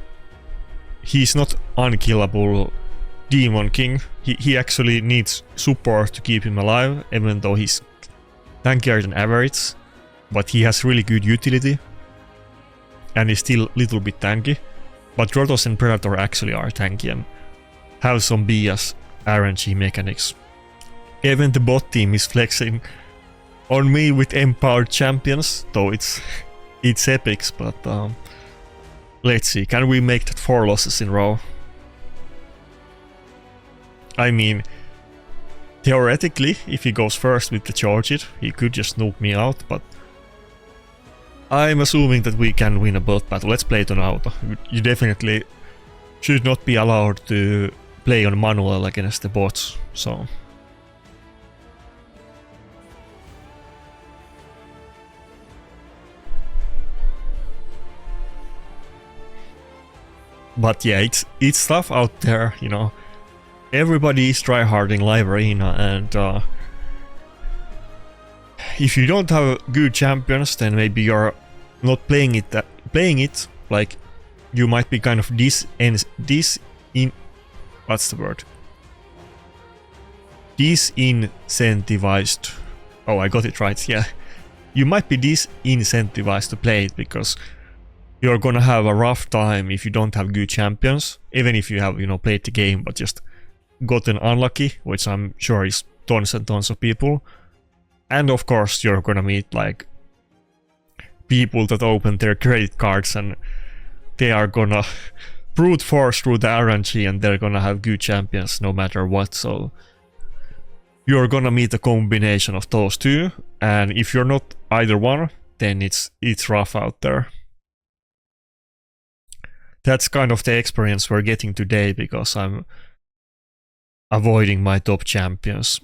he's not unkillable Demon King. He actually needs support to keep him alive, even though he's tankier than average, but he has really good utility and is still a little bit tanky. But Rotos and Predator actually are tanky and have some BS RNG mechanics. Even the bot team is flexing on me with empowered champions, though it's epics, but let's see, can we make that 4 losses in a row? I mean, theoretically, if he goes first with the charge it, he could just nuke me out, but I'm assuming that we can win a bot battle. Let's play it on auto. You definitely should not be allowed to play on manual against the bots, so... But yeah, it's tough out there, you know. Everybody is tryharding live arena, and if you don't have good champions, then maybe you're not playing it like you might be kind of what's the word? Disincentivized. Oh, I got it right. Yeah, you might be disincentivized to play it because you're gonna have a rough time if you don't have good champions, even if you have, you know, played the game but just gotten unlucky, which I'm sure is tons and tons of people. And of course you're gonna meet like people that open their credit cards and they are gonna brute force through the RNG and they're gonna have good champions no matter what, so you're gonna meet a combination of those two, and if you're not either one, then it's rough out there. That's kind of the experience we're getting today because I'm avoiding my top champions.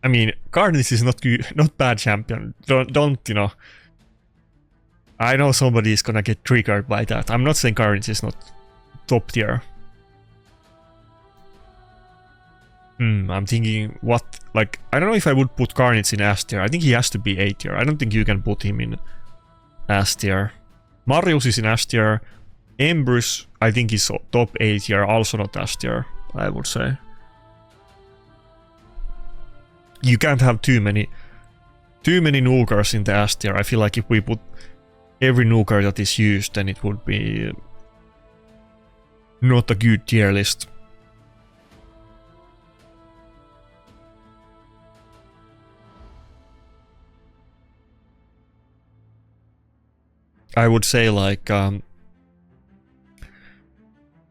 I mean, Carnage is not good, not bad champion. Don't, you know. I know somebody is gonna get triggered by that. I'm not saying Carnage is not top tier. I'm thinking what, like, I don't know if I would put Carnage in S tier. I think he has to be A tier. I don't think you can put him in S tier. Marius is in S tier. Embrus, I think is top A tier, also not S tier, I would say. You can't have too many nukers in the S tier. I feel like if we put every nuker that is used, then it would be not a good tier list. I would say like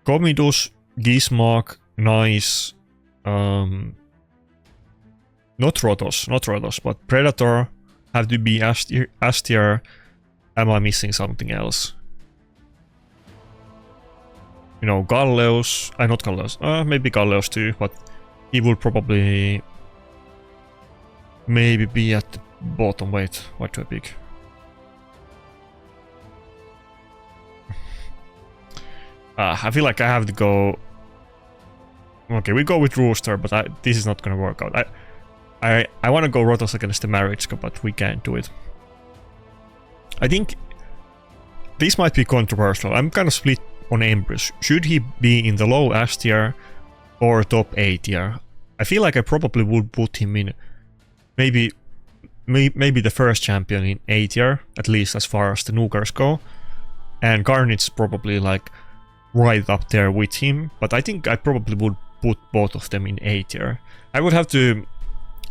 Comidus, Gizmark, nice. Not Rotos, but Predator have to be S tier. Am I missing something else? You know, Galleos, not Galleos, maybe Galleos too, but he will probably maybe be at the bottom. Wait, what do I pick? I feel like I have to go... Okay, we go with Rooster, but this is not gonna work out. I want to go Rotos against the Maritzka, but we can't do it. I think this might be controversial. I'm kind of split on Empress. Should he be in the low S tier or top A tier? I feel like I probably would put him in maybe the first champion in A tier, at least as far as the nukers go. And Carnage probably like right up there with him, but I think I probably would put both of them in A tier. I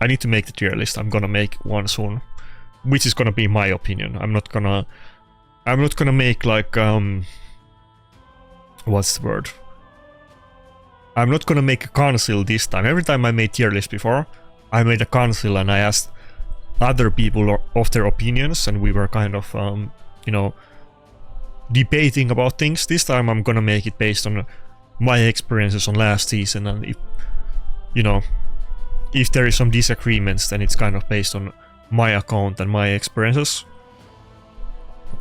need to make the tier list. I'm gonna make one soon, which is gonna be my opinion. I'm not gonna make like what's the word? I'm not gonna make a council this time. Every time I made tier list before, I made a council and I asked other people of their opinions, and we were kind of, you know, debating about things. This time I'm gonna make it based on my experiences on last season, and if, you know, if there is some disagreements, then it's kind of based on my account and my experiences,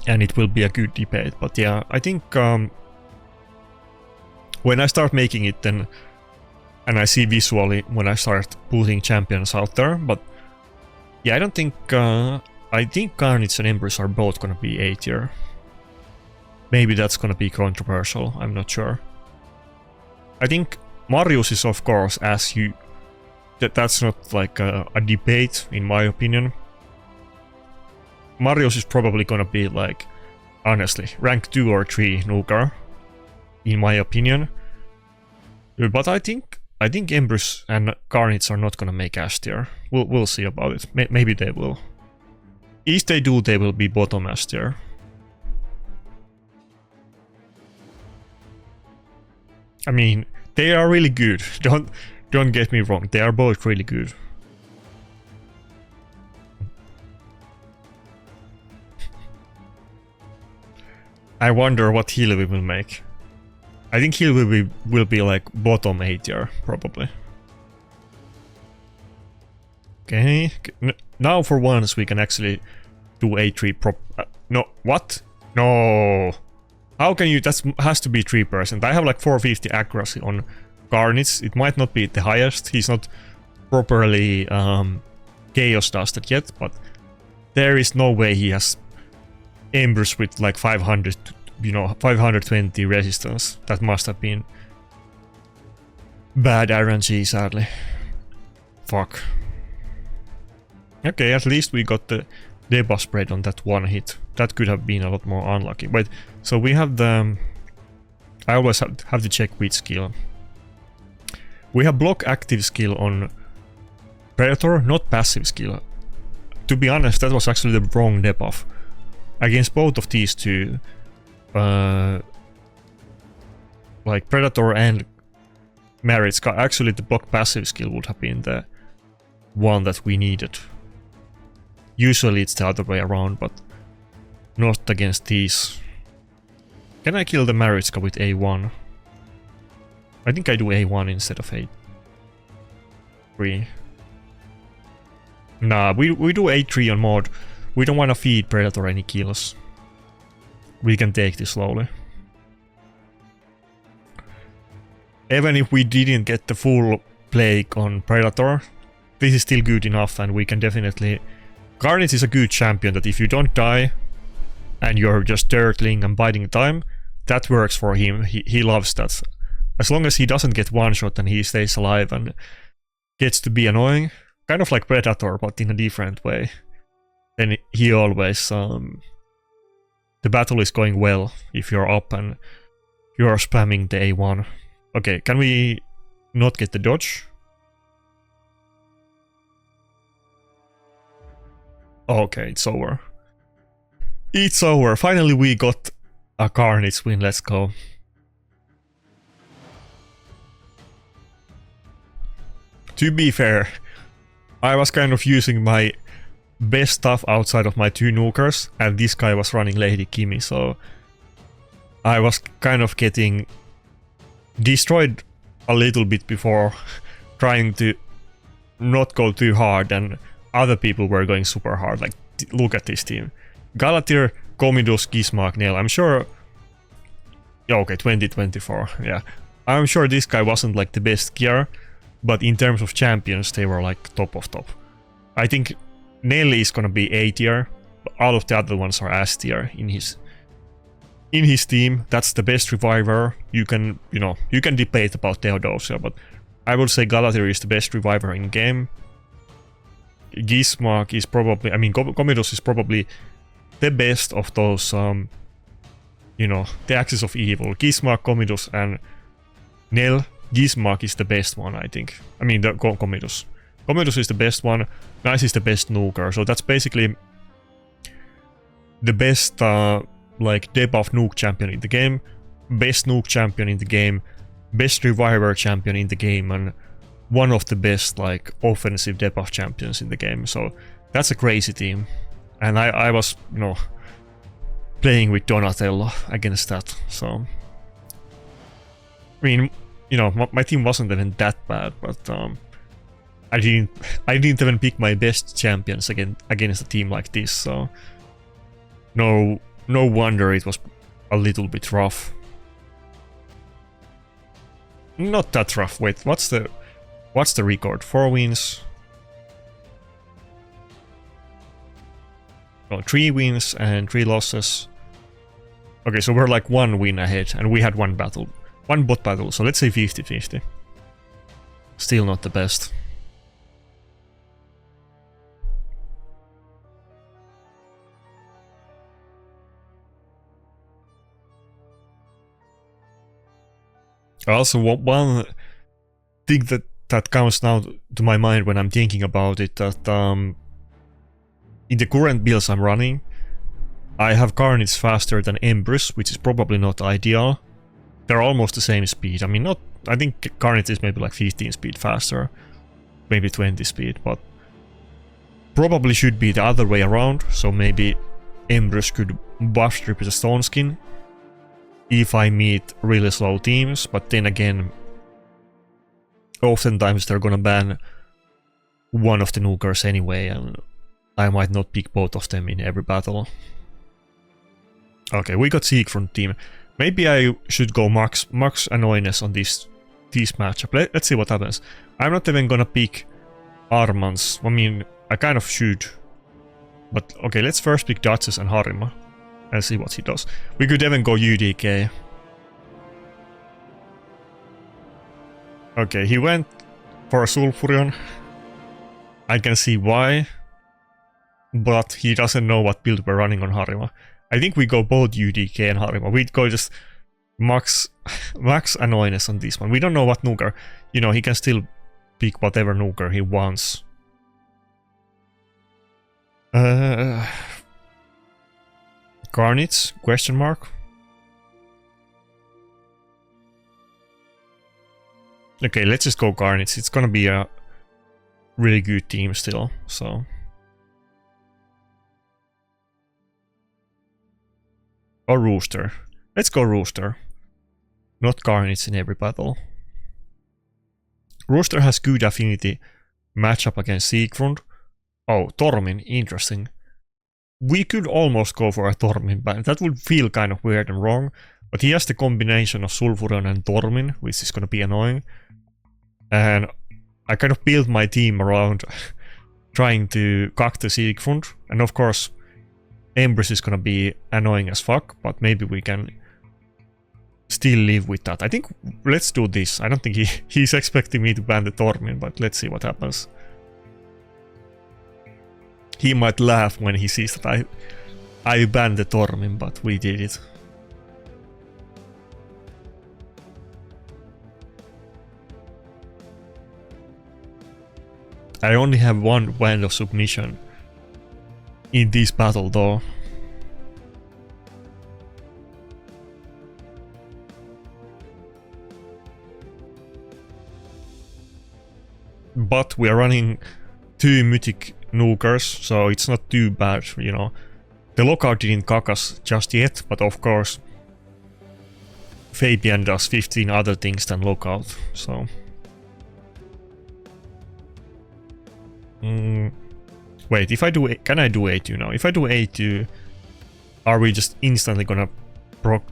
and it will be a good debate. But yeah, I think when I start making it, then, and I see visually when I start putting champions out there, but yeah, I don't think, I think Carnage and Embers are both gonna be A tier. Maybe that's gonna be controversial, I'm not sure. I think Marius is, of course, as you, that's not like a debate in my opinion. Marius is probably gonna be like, honestly, rank 2 or 3 nuker, in my opinion. But I think Embers and Carnage are not gonna make S tier. We'll see about it. Maybe they will. If they do, they will be bottom S tier. I mean, they are really good. Don't get me wrong. They are both really good. I wonder what heal we will make. I think heal will be like bottom A tier, probably. Okay. Now for once we can actually do A3 prop. No, what? No. How can you? That has to be 3%. I have like 450 accuracy on Carnage. It might not be the highest. He's not properly chaos dusted yet, but there is no way he has Embers with like 500, you know, 520 resistance. That must have been bad RNG, sadly. Fuck. Okay, at least we got the debuff spread on that one hit. That could have been a lot more unlucky. But so we have the, I always have to check which skill. We have block active skill on Predator, not passive skill. To be honest, that was actually the wrong debuff. Against both of these two, like Predator and Merit, actually the block passive skill would have been the one that we needed. Usually it's the other way around, but not against these. Can I kill the Maritzka with A1? I think I do A1 instead of A3. Nah, we do A3 on mod. We don't want to feed Predator any kills. We can take this slowly. Even if we didn't get the full plague on Predator, this is still good enough, and we can definitely... Carnage is a good champion that if you don't die and you're just turtling and biding time, that works for him. He loves that. As long as he doesn't get one shot and he stays alive and gets to be annoying, kind of like Predator but in a different way, then he always... the battle is going well if you're up and you're spamming the A1. Okay, can we not get the dodge? Okay, it's over. It's over. Finally we got a Carnage win. Let's go. To be fair, I was kind of using my best stuff outside of my two nukers, and this guy was running Lady Kimmy, so I was kind of getting destroyed a little bit before trying to not go too hard, and other people were going super hard. Like, look at this team. Galatir, Comidus, Gizmak, Nail. I'm sure... Yeah, okay, 2024, yeah. I'm sure this guy wasn't like the best gear, but in terms of champions, they were like top of top. I think Nelly is gonna be A tier, but all of the other ones are S tier in his team. That's the best reviver. You can, you know, you can debate about Theodosia, but I would say Galatir is the best reviver in game. Gizmak is probably, I mean, Comidus is probably the best of those, you know, the axis of evil. Gizmak, Comidus, and Nel. Gizmak is the best one, I think. I mean, the Comidus. Comidus is the best one. Nice is the best nuker. So that's basically the best, like, debuff nuke champion in the game. best nuke champion in the game, best reviver champion in the game, and one of the best like offensive debuff champions in the game. So that's a crazy team. And I was, you know, playing with Donatello against that. So I mean, you know, my team wasn't even that bad, but I didn't even pick my best champions against a team like this. So no wonder it was a little bit rough. Not that rough. Wait, what's the record? 4 wins. No, 3 wins and 3 losses. Okay, so we're like 1 win ahead, and we had 1 battle. 1 bot battle, so let's say 50-50. Still not the best. Also, one thing that comes now to my mind when I'm thinking about it, that in the current builds I'm running, I have Carnage faster than Embers, which is probably not ideal. They're almost the same speed. I mean, not. I think Carnage is maybe like 15 speed faster, maybe 20 speed, but probably should be the other way around. So maybe Embers could buff strip with a Stone Skin if I meet really slow teams, but then again, oftentimes they're gonna ban one of the nukers anyway, and I might not pick both of them in every battle. Okay, we got Sieg from team. Maybe I should go max annoyingness on this matchup. Let's see what happens. I'm not even gonna pick Armans. I mean, I kind of should. But okay, let's first pick Duchess and Harima and see what he does. We could even go UDK. Okay, he went for a Sulfurion. I can see why. But he doesn't know what build we're running on Harima. I think we go both UDK and Harima. We'd go just max annoyingness on this one. We don't know what nuker. You know, he can still pick whatever nuker he wants. Carnage? Question mark? Okay, let's just go Carnage. It's gonna be a really good team still, so. Or Rooster. Let's go Rooster. Not Carnage in every battle. Rooster has good affinity matchup against Siegfried. Oh, Tormin, interesting. We could almost go for a Tormin ban. That would feel kind of weird and wrong, but he has the combination of Sulfurion and Tormin, which is gonna be annoying. And I kind of built my team around trying to cuck the Siegfried, and of course Empress is gonna be annoying as fuck, but maybe we can still live with that. I think let's do this. I don't think he's expecting me to ban the Tormin, but let's see what happens. He might laugh when he sees that I banned the Tormin, but we did it. I only have 1 Wand of Submission in this battle though. But we are running 2 mythic nukers, so it's not too bad, you know. The lockout didn't cuck us just yet, but of course Fabian does 15 other things than lockout, so. Wait, if I do, can I do A2 now? If I do A2, are we just instantly gonna proc?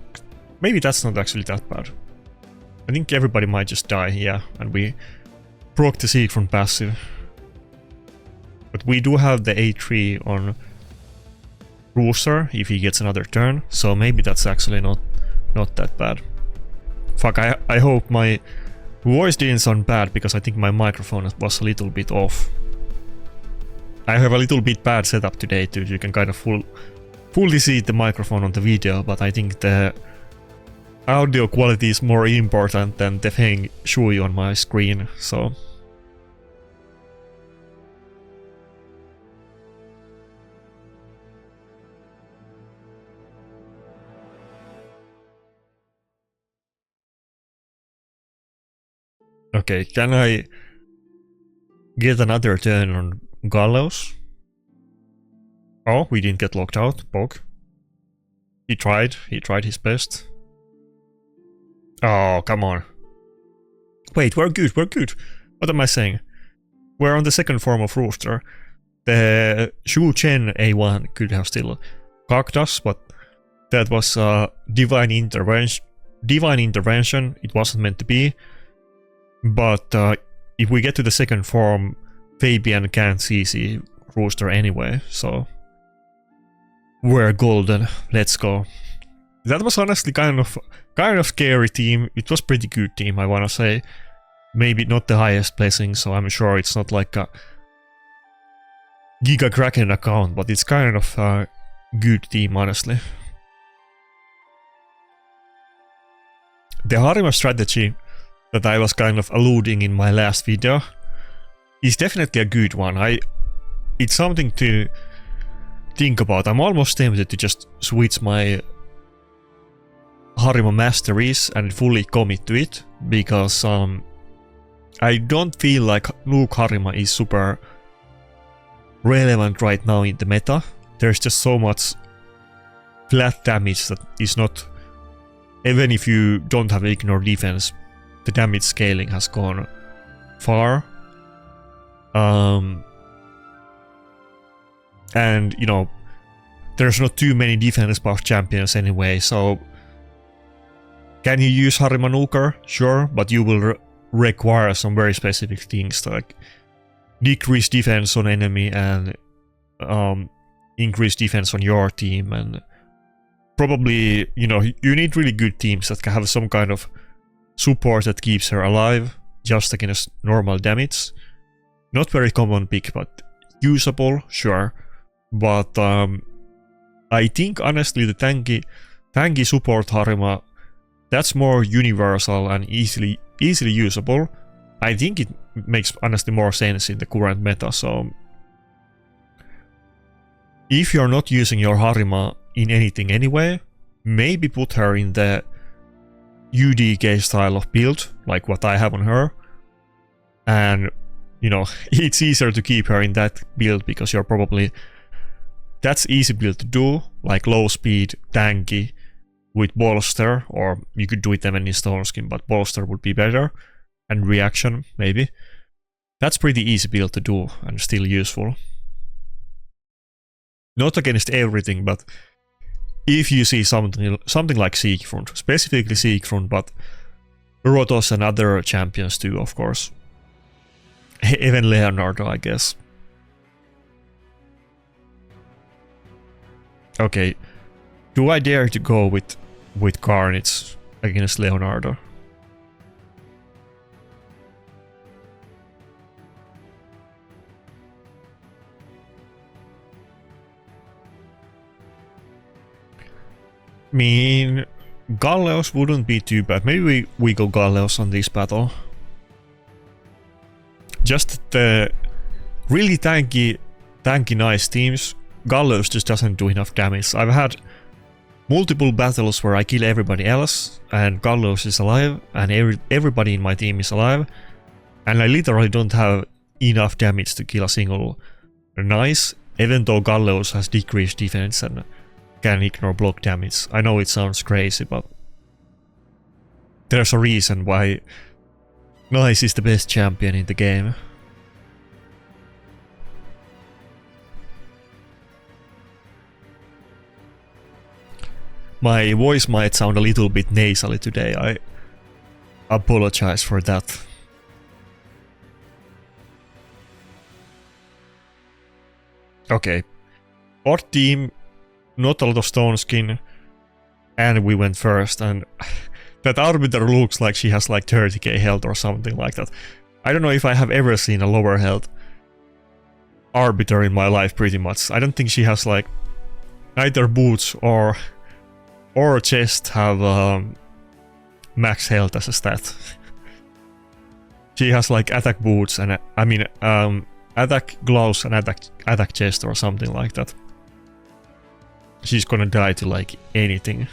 Maybe that's not actually that bad. I think everybody might just die, yeah, and we proc the Sieg from passive. But we do have the A3 on Rooster if he gets another turn, so maybe that's actually not that bad. Fuck, I hope my voice didn't sound bad, because I think my microphone was a little bit off. I have a little bit bad setup today too. You can kind of fully see the microphone on the video, but I think the audio quality is more important than the Feng Shui on my screen, so. Okay, can I get another turn on Gallows? Oh, we didn't get locked out. Bog. He tried his best. Oh, come on. Wait, we're good. What am I saying? We're on the second form of Rooster. The Shu Chen A1 could have still cocked us, but that was divine intervention. It wasn't meant to be. But if we get to the second form, Fabian can't CC Rooster anyway, so we're golden. Let's go. That was honestly kind of scary team. It was pretty good team, I wanna say. Maybe not the highest placing, so I'm sure it's not like a Giga Kraken account, but it's kind of a good team, honestly. The Harima strategy that I was kind of alluding in my last video is definitely a good one. It's something to think about. I'm almost tempted to just switch my Harima masteries and fully commit to it, because I don't feel like Nuke Harima is super relevant right now in the meta. There's just so much flat damage that is not, even if you don't have ignore defense, the damage scaling has gone far. And you know, there's not too many defense buff champions anyway, so can you use Harima Nuker? Sure, but you will require some very specific things like decrease defense on enemy and increase defense on your team, and probably, you know, you need really good teams that can have some kind of support that keeps her alive just against normal damage. Not very common pick, but usable, sure. But I think honestly the tanky support Harima, that's more universal and easily usable. I think it makes honestly more sense in the current meta, so if you're not using your Harima in anything anyway, maybe put her in the UDK style of build, like what I have on her. And, you know, it's easier to keep her in that build because you're probably... That's easy build to do, like low speed, tanky, with bolster, or you could do it even in stone skin, but bolster would be better. And reaction, maybe. That's pretty easy build to do and still useful. Not against everything, but if you see something like Siegfried, specifically Siegfried, but Rotos and other champions too, of course. Even Leonardo, I guess. Okay, do I dare to go with Carnage against Leonardo? I mean, Galleos wouldn't be too bad. Maybe we go Galleos on this battle. Just the really tanky nice teams, Galleos just doesn't do enough damage. I've had multiple battles where I kill everybody else and Galleos is alive and everybody in my team is alive, and I literally don't have enough damage to kill a single nice, even though Galleos has decreased defense and can ignore block damage. I know it sounds crazy, but there's a reason why Nice is the best champion in the game. My voice might sound a little bit nasally today, I apologize for that. Okay, our team, not a lot of stone skin, and we went first, and that Arbiter looks like she has like 30k health or something like that. I don't know if I have ever seen a lower health Arbiter in my life, pretty much. I don't think she has like either boots or chest have max health as a stat. She has like attack boots and I mean attack gloves and attack chest or something like that. She's gonna die to like anything.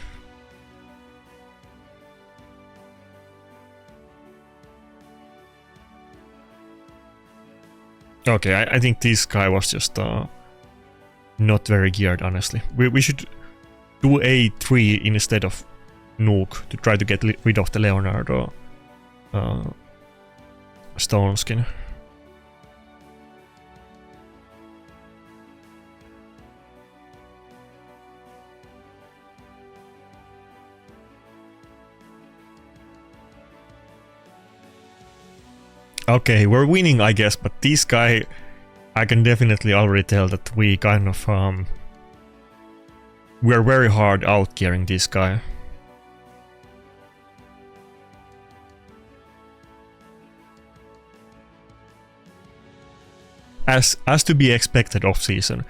Okay, I think this guy was just not very geared, honestly. We should do A3 instead of nuke to try to get rid of the Leonardo stone skin. Okay, we're winning, I guess, but this guy, I can definitely already tell that we kind of we're very hard out gearing this guy. As to be expected off season.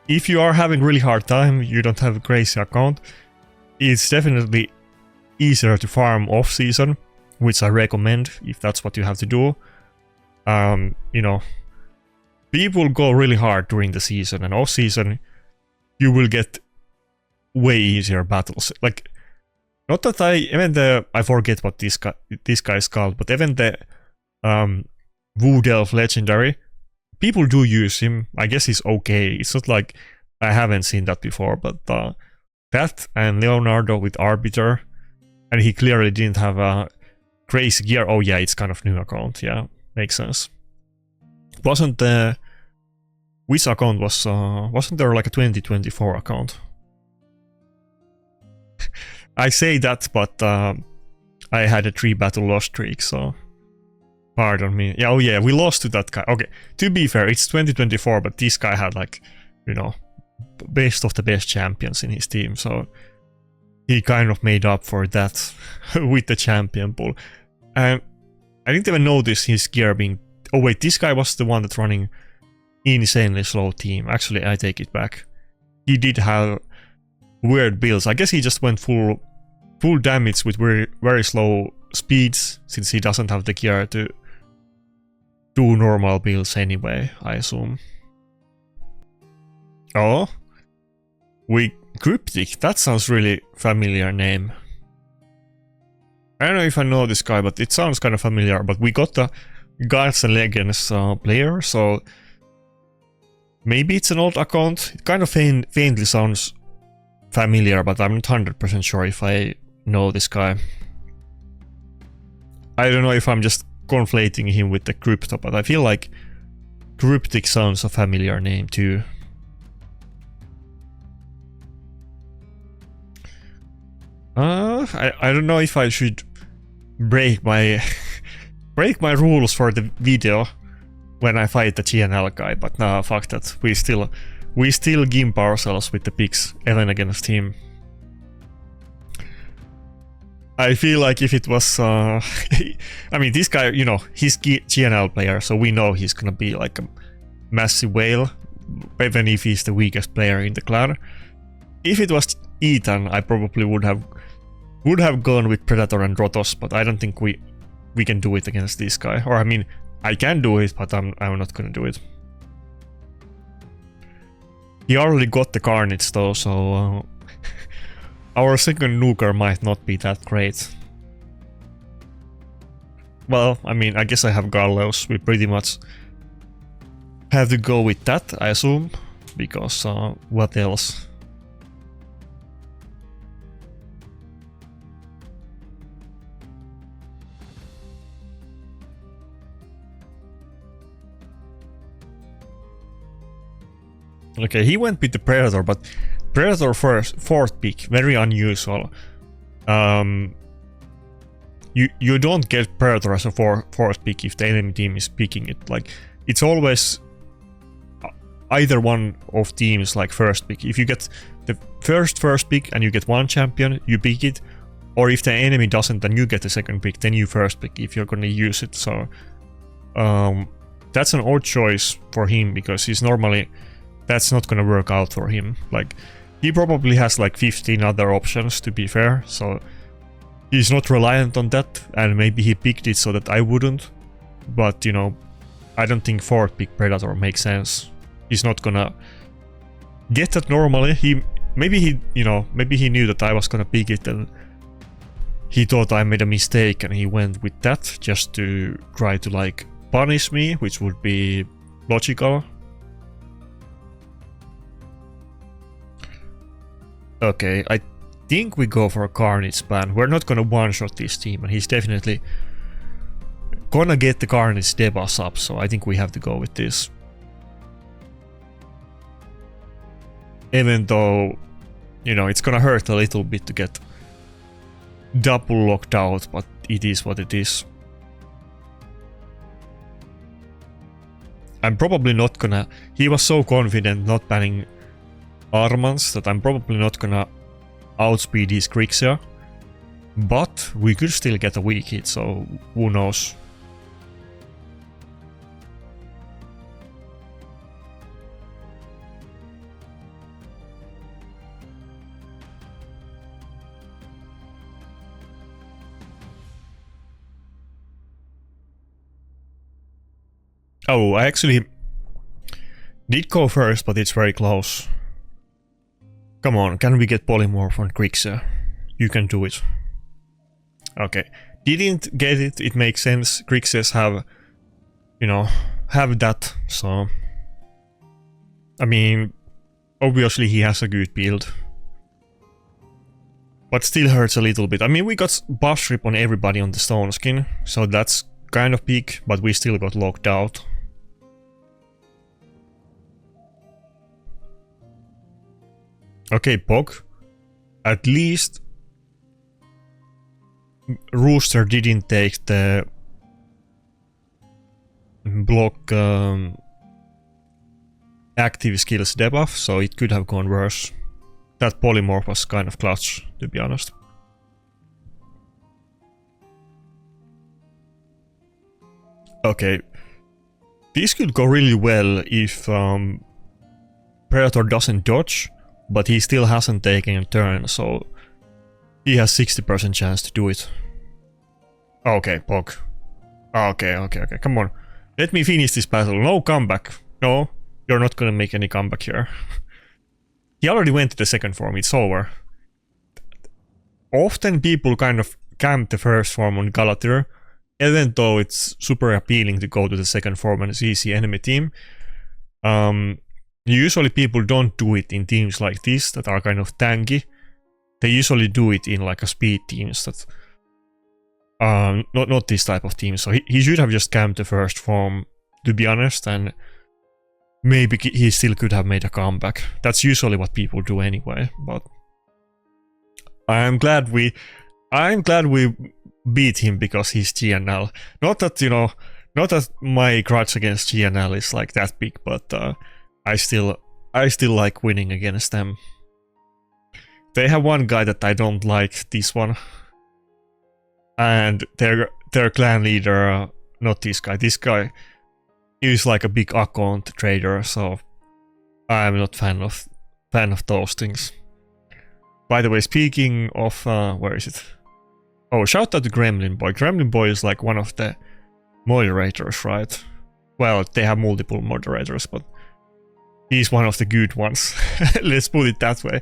If you are having really hard time, you don't have a crazy account, it's definitely easier to farm off season, which I recommend if that's what you have to do. You know, people go really hard during the season, and off season you will get way easier battles. Like, not that I forget what this guy is called, but even the Wood Elf Legendary, people do use him. I guess he's okay. It's not like I haven't seen that before, but that and Leonardo with Arbiter, and he clearly didn't have a crazy gear. Oh yeah, it's kind of new account. Yeah, makes sense. Wasn't the which account was? Wasn't there like a 2024 account? I say that, but I had a 3 battle loss streak, so pardon me. Yeah, oh yeah, we lost to that guy. Okay, to be fair, it's 2024, but this guy had like, you know, best of the best champions in his team, so he kind of made up for that with the champion pool. And I didn't even notice his gear being... Oh wait, this guy was the one that's running insanely slow team. Actually, I take it back. He did have weird builds. I guess he just went full damage with very slow speeds, since he doesn't have the gear to do normal builds anyway, I assume. Oh, Cryptic, that sounds really familiar name. I don't know if I know this guy, but it sounds kind of familiar. But we got the Gods and Legends player, so maybe it's an old account. It kind of faintly sounds familiar, but I'm not 100% sure if I know this guy. I don't know if I'm just conflating him with the Crypto, but I feel like Cryptic sounds a familiar name too. I don't know if I should break my rules for the video when I fight the GNL guy, but nah, fuck that. We still gimp ourselves with the picks even against him. I feel like if it was I mean, this guy, you know, he's GNL player, so we know he's gonna be like a massive whale, even if he's the weakest player in the clan. If it was Ethan, I probably would have gone with Predator and Rotos, but I don't think we can do it against this guy. Or I mean, I can do it, but I'm not gonna do it. He already got the Carnage though, so our second nuker might not be that great. Well, I mean, I guess I have Gallows. We pretty much have to go with that, I assume, because what else? Okay, he went with the Predator, but Predator fourth pick, very unusual. You don't get Predator as a fourth pick if the enemy team is picking it. Like, it's always either one of teams like first pick. If you get the first pick and you get one champion, you pick it. Or if the enemy doesn't, then you get the second pick, then you first pick if you're gonna use it. So that's an odd choice for him, because he's normally... That's not gonna work out for him. Like, he probably has like 15 other options, to be fair, so he's not reliant on that, and maybe he picked it so that I wouldn't. But, you know, I don't think fourth pick Predator makes sense. He's not gonna get that normally. Maybe he knew that I was gonna pick it, and he thought I made a mistake, and he went with that just to try to like punish me, which would be logical. Okay, I think we go for a Carnage ban. We're not gonna one-shot this team, and he's definitely gonna get the Carnage debuffs up, so I think we have to go with this. Even though, you know, it's gonna hurt a little bit to get double locked out, but it is what it is. I'm probably not gonna... He was so confident not banning Armans that I'm probably not gonna outspeed his Grixia. But we could still get a weak hit, so who knows. Oh, I actually did go first, but it's very close. Come on, can we get Polymorph on Grixia? You can do it. Okay, didn't get it, it makes sense. Grixias have, you know, have that, so... I mean, obviously he has a good build. But still hurts a little bit. I mean, we got buff strip on everybody on the Stone Skin, so that's kind of big, but we still got locked out. Okay, Pog. At least Rooster didn't take the block active skills debuff, so it could have gone worse. That Polymorph was kind of clutch, to be honest. Okay. This could go really well if Predator doesn't dodge, but he still hasn't taken a turn, so he has 60% chance to do it. Okay, Pog. Okay, come on. Let me finish this battle. No comeback. No, you're not gonna make any comeback here. He already went to the second form, it's over. Often people kind of camp the first form on Galatir, even though it's super appealing to go to the second form and CC enemy team. Usually people don't do it in teams like this that are kind of tanky. They usually do it in like a speed teams that not this type of team. So he should have just camped the first form, to be honest, and maybe he still could have made a comeback. That's usually what people do anyway, but I'm glad we beat him because he's GNL. Not that, you know, not that my grudge against GNL is like that big, but I still like winning against them. They have one guy that I don't like, this one. And their clan leader, not this guy. This guy is like a big account trader, so I'm not fan of those things. By the way, speaking of where is it? Oh, shout out to Gremlin Boy. Gremlin Boy is like one of the moderators, right? Well, they have multiple moderators, but he's one of the good ones. Let's put it that way.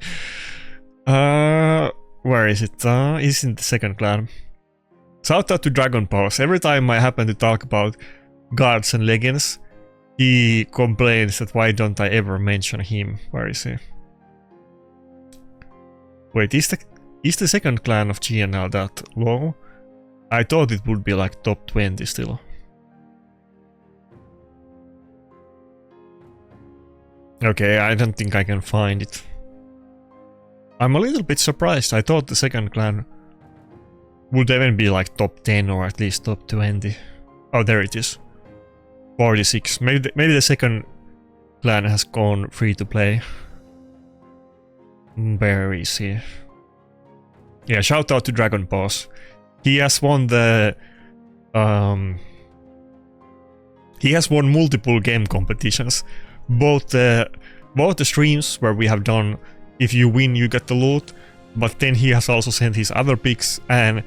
Where is it? He's in the second clan. Shout out to Dragon Pause. Every time I happen to talk about Guards and Legends, he complains that why don't I ever mention him. Where is he? Wait, is the second clan of GNL that low? I thought it would be like top 20 still. Okay, I don't think I can find it. I'm a little bit surprised. I thought the second clan would even be like top 10 or at least top 20. Oh, there it is. 46. Maybe the second clan has gone free to play. Where is he? Yeah, shout out to Dragon Boss. He has won the he has won multiple game competitions. Both the streams where we have done if you win you get the loot, but then he has also sent his other picks and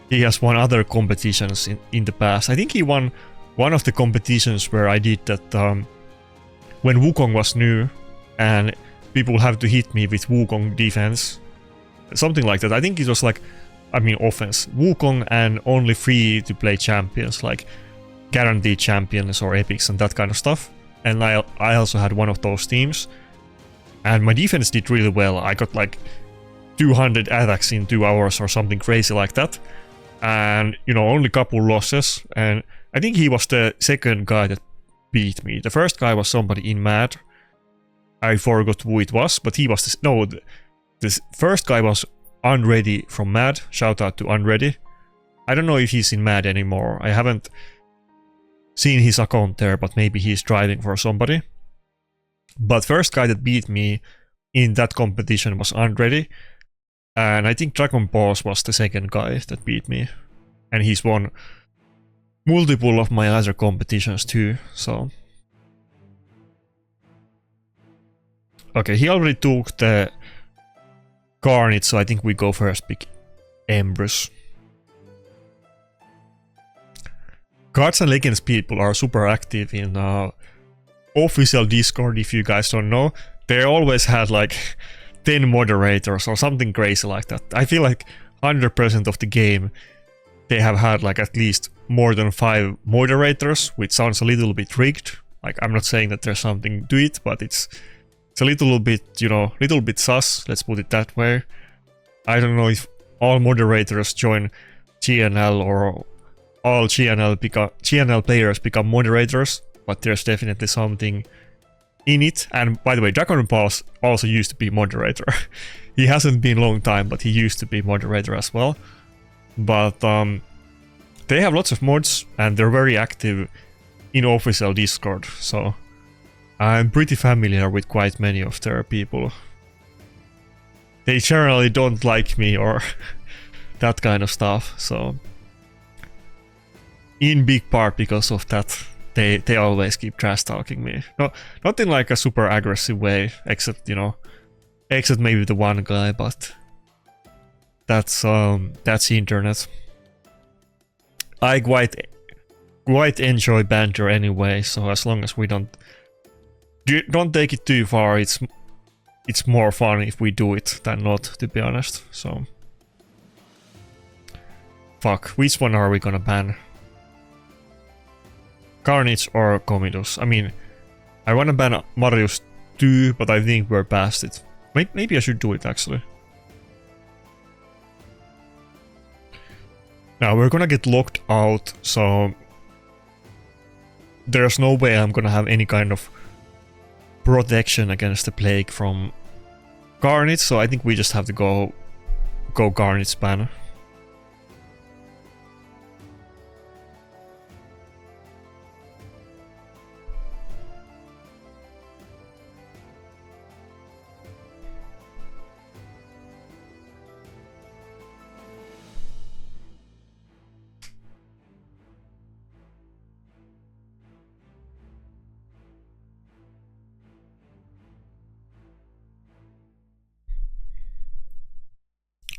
he has won other competitions in the past. I think he won one of the competitions where I did that when Wukong was new and people have to hit me with Wukong defense. Something like that. I think it was like, I mean offense. Wukong and only free to play champions like guaranteed champions or epics and that kind of stuff. and I also had one of those teams. And my defense did really well. I got like 200 attacks in 2 hours or something crazy like that. And, you know, only couple losses. And I think he was the second guy that beat me. The first guy was somebody in Mad. I forgot who it was, but he was this first guy was Unready from Mad. Shout out to Unready. I don't know if he's in Mad anymore. I haven't seen his account there, but maybe he's driving for somebody. But first guy that beat me in that competition was Unready. And I think Dragon Boss was the second guy that beat me. And he's won multiple of my other competitions too, so... Okay, he already took the Carnage, so I think we go first pick Embers. Cards and Legends people are super active in official Discord, if you guys don't know. They always had like 10 moderators or something crazy like that. I feel like 100% of the game they have had like at least more than 5 moderators, which sounds a little bit rigged. Like, I'm not saying that there's something to it, but it's a little bit, you know, little bit sus, let's put it that way. I don't know if all moderators join GNL or all GNL players become moderators, but there's definitely something in it. And by the way, Dragon Boss also used to be moderator. He hasn't been a long time, but he used to be moderator as well. But they have lots of mods and they're very active in official Discord, so I'm pretty familiar with quite many of their people. They generally don't like me or that kind of stuff, so in big part because of that, they always keep trash talking me. No, not in like a super aggressive way, except, you know, except maybe the one guy, but that's the internet. I quite enjoy banter anyway, so as long as we don't take it too far, it's more fun if we do it than not, to be honest. So fuck, which one are we gonna ban? Carnage or Comidus? I mean, I wanna ban Marius too, but I think we're past it. Maybe I should do it actually. Now we're gonna get locked out, so there's no way I'm gonna have any kind of protection against the plague from Carnage, so I think we just have to go Carnage ban.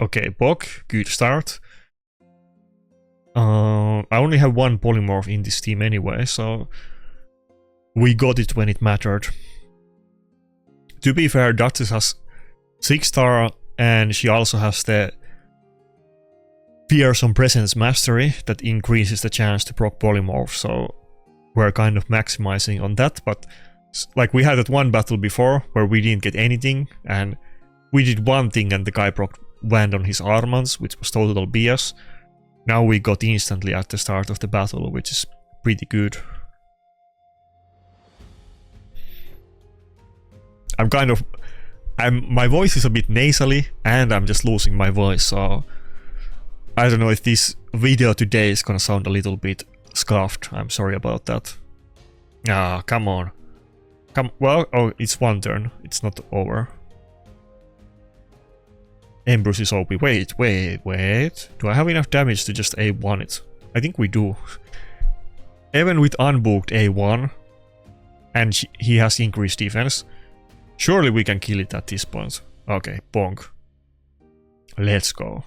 Okay, Bog, good start. I only have one polymorph in this team anyway, so we got it when it mattered. To be fair, Duchess has 6-star and she also has the Fearsome Presence Mastery that increases the chance to proc polymorph, so we're kind of maximizing on that, but like we had that one battle before where we didn't get anything and we did one thing and the guy proc went on his Armans, which was total BS. Now we got instantly at the start of the battle, which is pretty good. My voice is a bit nasally and I'm just losing my voice, so I don't know if this video today is gonna sound a little bit scuffed. I'm sorry about that. Ah, come on. Well, oh, it's one turn. It's not over. Ember is OP. Wait. Do I have enough damage to just A1 it? I think we do. Even with unbooked A1, and he has increased defense, surely we can kill it at this point. Okay, bonk. Let's go.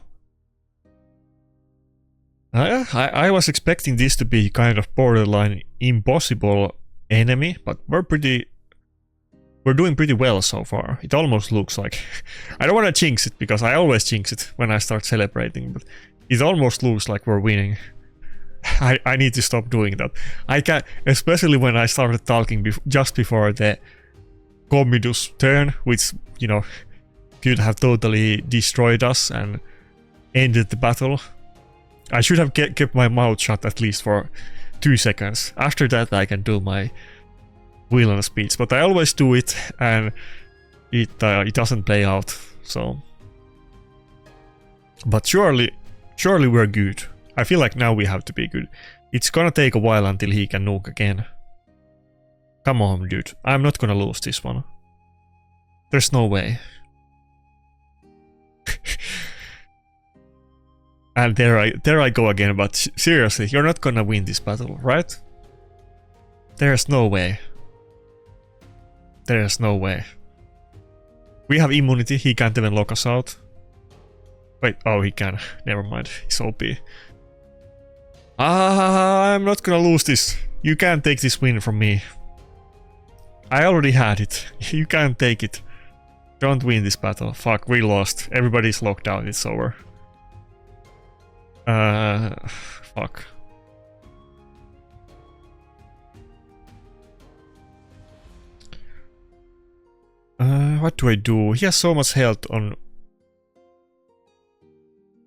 I was expecting this to be kind of borderline impossible enemy, but we're doing pretty well so far. It almost looks like... I don't want to jinx it, because I always jinx it when I start celebrating, but it almost looks like we're winning. I need to stop doing that. I can't, especially when I started talking just before the Commodus turn, which, you know, could have totally destroyed us and ended the battle. I should have kept my mouth shut at least for 2 seconds. After that I can do my villain speech, but I always do it and it doesn't play out, so... But surely we're good. I feel like now we have to be good. It's gonna take a while until he can nuke again. Come on, dude. I'm not gonna lose this one. There's no way. And there I go again, but seriously, you're not gonna win this battle, right? There's no way. There's no way. We have immunity, he can't even lock us out. Wait, oh, he can. Never mind, he's OP. I'm not gonna lose this. You can't take this win from me. I already had it. You can't take it. Don't win this battle. Fuck, we lost. Everybody's locked out, it's over. Fuck. What do I do? He has so much health on...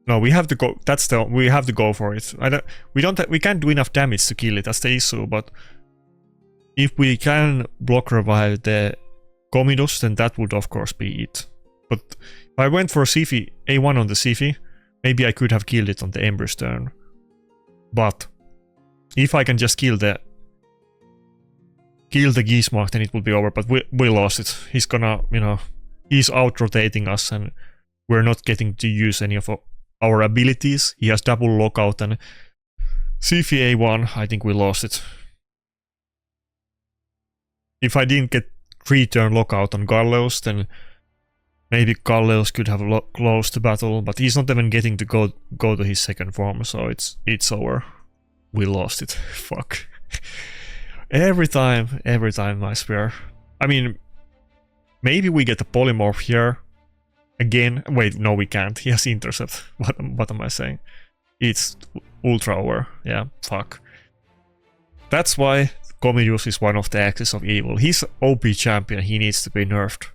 No, we have to go. That's the. We have to go for it. We can't do enough damage to kill it. That's the issue. But if we can block revive the Commodus, then that would of course be it. But if I went for Siphi, A1 on the Siphi, maybe I could have killed it on the Ember's turn. But if I can just kill the Gizmark, then it will be over. But we lost it. He's gonna, you know, he's out rotating us, and we're not getting to use any of our abilities. He has double lockout and Siphi A1, I think we lost it. If I didn't get 3-turn lockout on Galleos, then maybe Galleos could have closed the battle, but he's not even getting to go to his second form, so it's over. We lost it. Fuck. Every time, I swear. I mean, maybe we get a polymorph here. Again, wait, no we can't, he has intercept. What am I saying? It's ultra over, yeah, fuck. That's why Commodus is one of the axes of evil. He's OP champion, he needs to be nerfed.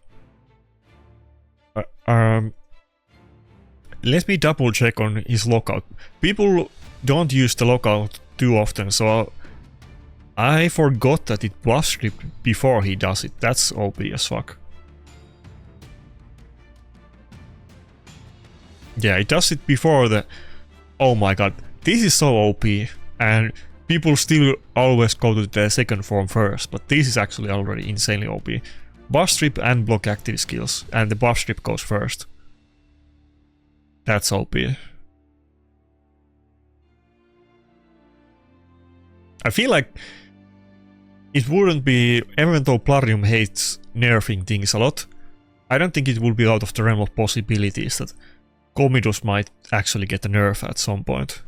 Let me double check on his lockout. People don't use the lockout too often, so I forgot that it was stripped before he does it. That's OP as fuck. Yeah, it does it before the... Oh my god, this is so OP, and people still always go to the second form first, but this is actually already insanely OP. Buff strip and block active skills, and the buff strip goes first. That's OP. I feel like it wouldn't be, even though Plarium hates nerfing things a lot, I don't think it would be out of the realm of possibilities that Commodus might actually get a nerf at some point.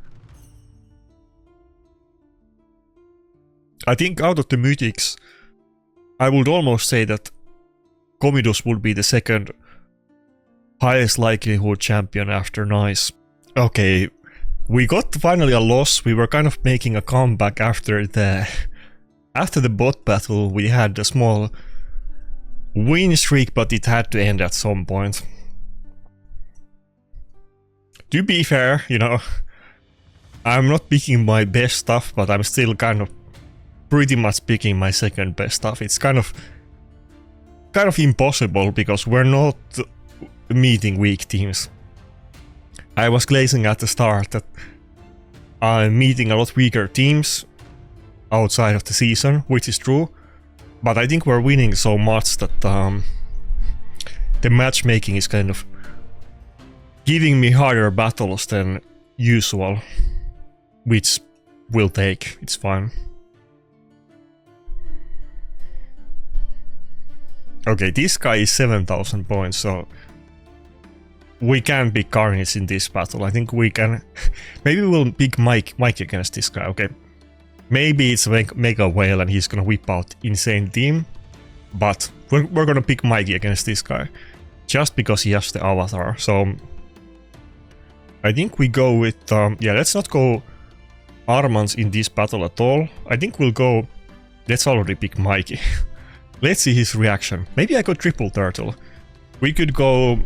I think out of the mythics, I would almost say that Commodus would be the second highest likelihood champion after Nice. Okay, we got finally a loss. We were kind of making a comeback after the bot battle. We had a small win streak, but it had to end at some point. To be fair, you know, I'm not picking my best stuff, but I'm still kind of pretty much picking my second best stuff. It's kind of impossible because we're not meeting weak teams. I was glazing at the start that I'm meeting a lot weaker teams outside of the season, which is true, but I think we're winning so much that the matchmaking is kind of giving me harder battles than usual, which will take, it's fine. Okay, this guy is 7,000 points, so we can pick Carnage in this battle. I think we can. Maybe we'll pick Mike against this guy. Okay, maybe it's a Mega Whale and he's gonna whip out insane team, but we're gonna pick Mikey against this guy just because he has the avatar. So I think we go with yeah. Let's not go Armans in this battle at all. I think we'll go... Let's already pick Mikey. Let's see his reaction. Maybe I go triple turtle. We could go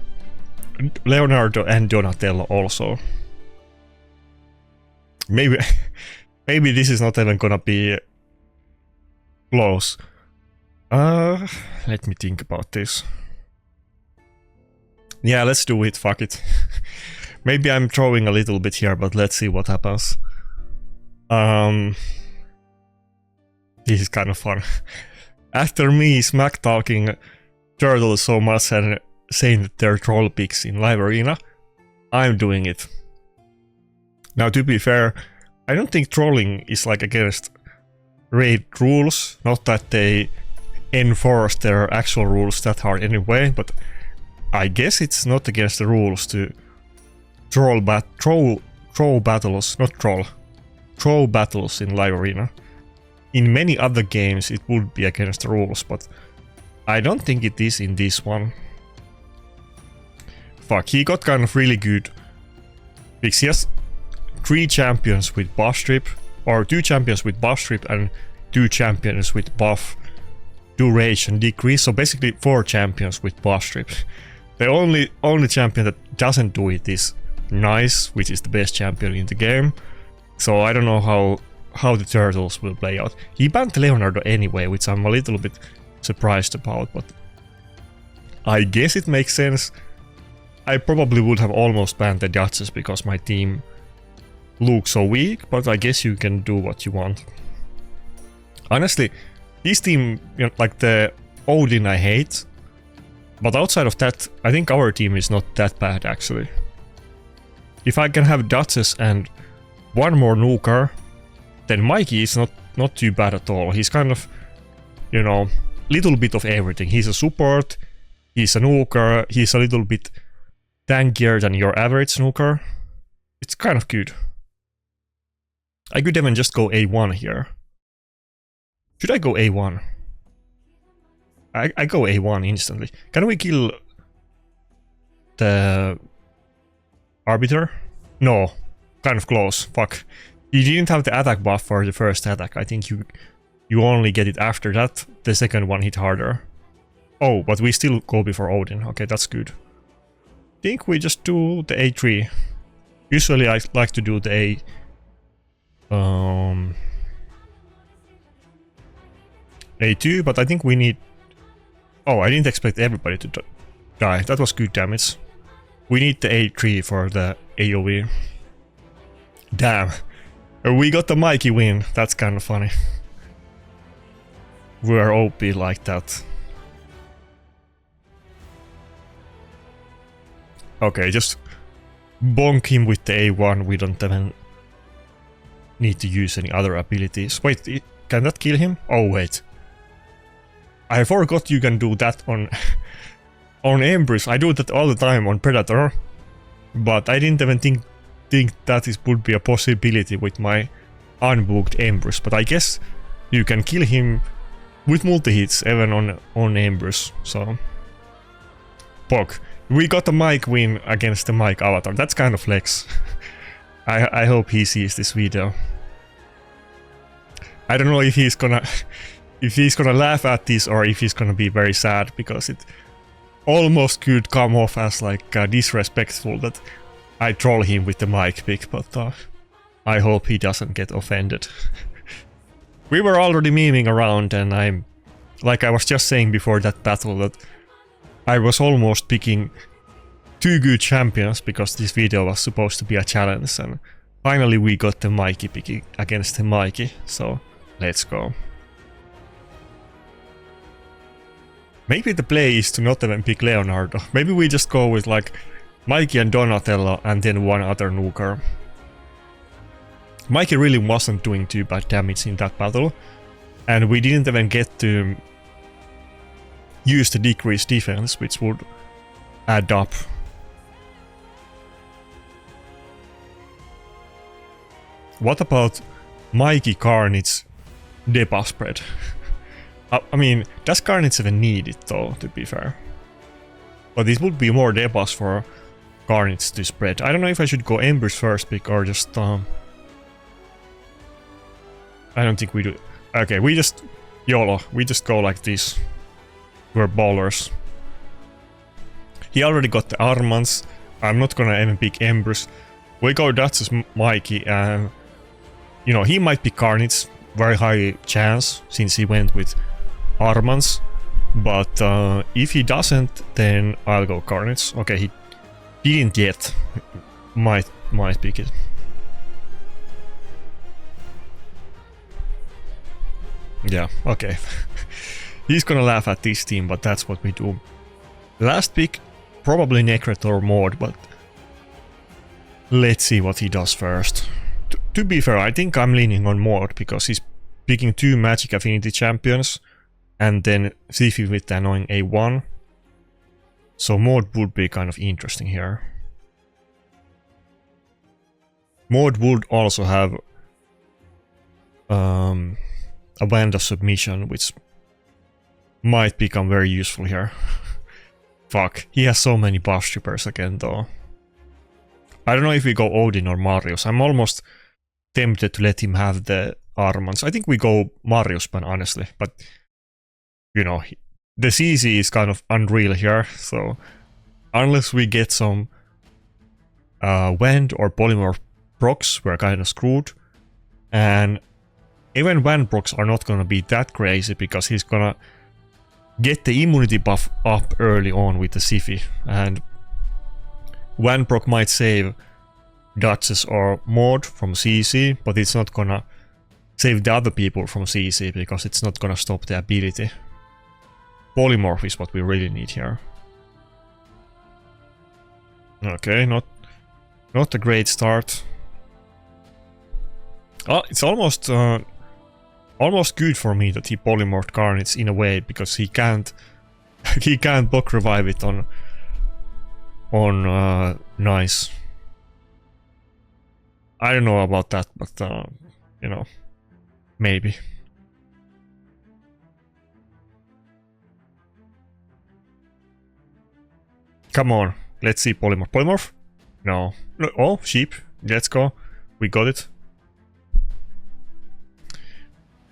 Leonardo and Donatello also. Maybe maybe this is not even gonna be close. Let me think about this. Yeah, let's do it, fuck it. Maybe I'm throwing a little bit here, but let's see what happens. This is kind of fun. After me smack talking turtles so much and saying that they're troll picks in live arena, I'm doing it. Now, to be fair, I don't think trolling is like against raid rules. Not that they enforce their actual rules that hard anyway, but I guess it's not against the rules to troll battles, not troll. Troll battles in live arena. In many other games it would be against the rules, but I don't think it is in this one. Fuck, he got kind of really good picks. He has 3 champions with buff strip, or 2 champions with buff strip and 2 champions with buff duration decrease, so basically 4 champions with buff strip. The only champion that doesn't do it is Nice, which is the best champion in the game. So I don't know how the turtles will play out. He banned Leonardo anyway, which I'm a little bit surprised about, but I guess it makes sense. I probably would have almost banned the Duchess because my team looks so weak, but I guess you can do what you want. Honestly, this team, you know, like the Odin I hate, but outside of that, I think our team is not that bad actually. If I can have Duchess and one more nuker, then Mikey is not too bad at all. He's kind of, you know, little bit of everything. He's a support, he's a nuker, he's a little bit tankier than your average nuker. It's kind of good. I could even just go A1 here. Should I go A1? I go A1 instantly. Can we kill the Arbiter? No. Kind of close. Fuck. You didn't have the attack buff for the first attack. I think you only get it after that. The second one hit harder. Oh, but we still go before Odin. Okay, that's good. I think we just do the A3. Usually I like to do the A2, but I think we need... Oh, I didn't expect everybody to die. That was good damage. We need the A3 for the AoE. Damn. We got the Mikey win. That's kind of funny. We're OP like that. Okay, just bonk him with the A1. We don't even need to use any other abilities. Wait, can that kill him? Oh, wait. I forgot you can do that on on Embrys. I do that all the time on Predator, but I didn't even think that would be a possibility with my unbooked Embrys. But I guess you can kill him with multi-hits even on Embrys. So, Pog. We got a Mike win against the Mike avatar. That's kind of flex. I hope he sees this video. I don't know if he's gonna laugh at this or if he's gonna be very sad, because it almost could come off as like disrespectful that I troll him with the mic pick, but I hope he doesn't get offended. We were already memeing around, and I'm like I was just saying before that battle that I was almost picking 2 good champions because this video was supposed to be a challenge, and finally we got the Mikey picking against the Mikey, so let's go. Maybe the play is to not even pick Leonardo. Maybe we just go with like Mikey and Donatello and then one other nuker. Mikey really wasn't doing too bad damage in that battle, and we didn't even get to use the decreased defense, which would add up. What about Mikey Carnage debuff spread? I mean, does Carnage even need it though, to be fair? But it would be more debuffs for Carnage to spread. I don't know if I should go Embers first pick or just I don't think we do. Okay, we just YOLO. We just go like this. We're ballers. He already got the Armans. I'm not gonna even pick Embers. We go Duchess Mikey, and you know, he might pick Carnage. Very high chance since he went with Armans. But if he doesn't, then I'll go Carnage. Okay, he didn't yet. Might pick it. Yeah, okay. He's gonna laugh at this team, but that's what we do. Last pick, probably Necrret or Maud, but let's see what he does first. To be fair, I think I'm leaning on Maud because he's picking 2 Magic Affinity champions and then Siphi with the annoying A1. So Maud would be kind of interesting here. Maud would also have a band of submission, which might become very useful here. Fuck, he has so many buff strippers again though. I don't know if we go Odin or Marius. I'm almost tempted to let him have the Armans. I think we go Marius ban, honestly, but you know, the CC is kind of unreal here, so unless we get some Wand or Polymorph procs, we're kind of screwed. And even Wand procs are not gonna be that crazy because he's gonna get the immunity buff up early on with the Siphi, and Wand proc might save Duchess or Maud from CC, but it's not gonna save the other people from CC because it's not gonna stop the ability. Polymorph is what we really need here. Okay, not a great start. Oh, it's almost good for me that he polymorphed Carnage in a way, because he can't block revive it on nice. I don't know about that, but you know, maybe. Come on, let's see polymorph. Polymorph? No. Oh, sheep. Let's go. We got it.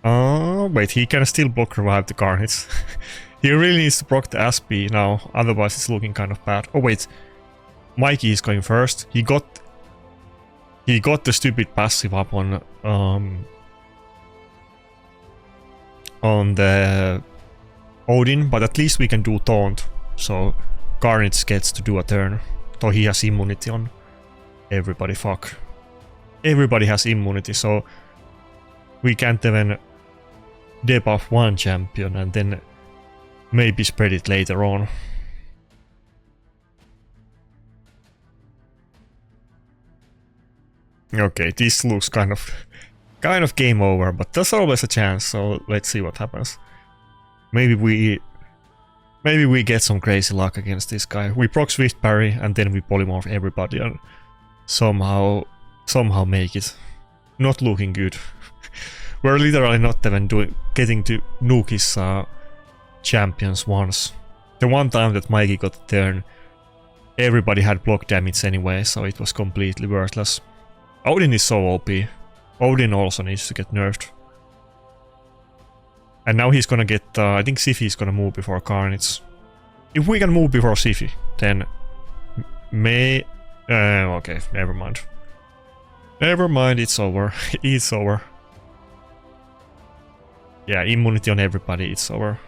Wait, he can still block revive the Carnage. He really needs to proc the SP now, otherwise it's looking kind of bad. Oh wait, Mikey is going first. He got the stupid passive up on the Odin, but at least we can do taunt, so Carnage gets to do a turn. Though he has immunity on everybody. Fuck. Everybody has immunity, so we can't even debuff one champion and then maybe spread it later on. Okay, this looks kind of game over, but there's always a chance, so let's see what happens. Maybe we get some crazy luck against this guy. We proc Swift parry and then we polymorph everybody and somehow make it. Not looking good. We're literally not even getting to nuke his champions once. The one time that Mikey got a turn, everybody had block damage anyway, so it was completely worthless. Odin is so OP. Odin also needs to get nerfed. And now he's gonna get, I think Siphi is gonna move before Carnage. If we can move before Siphi, then okay, never mind. Never mind, it's over. It's over. Yeah, immunity on everybody, it's over.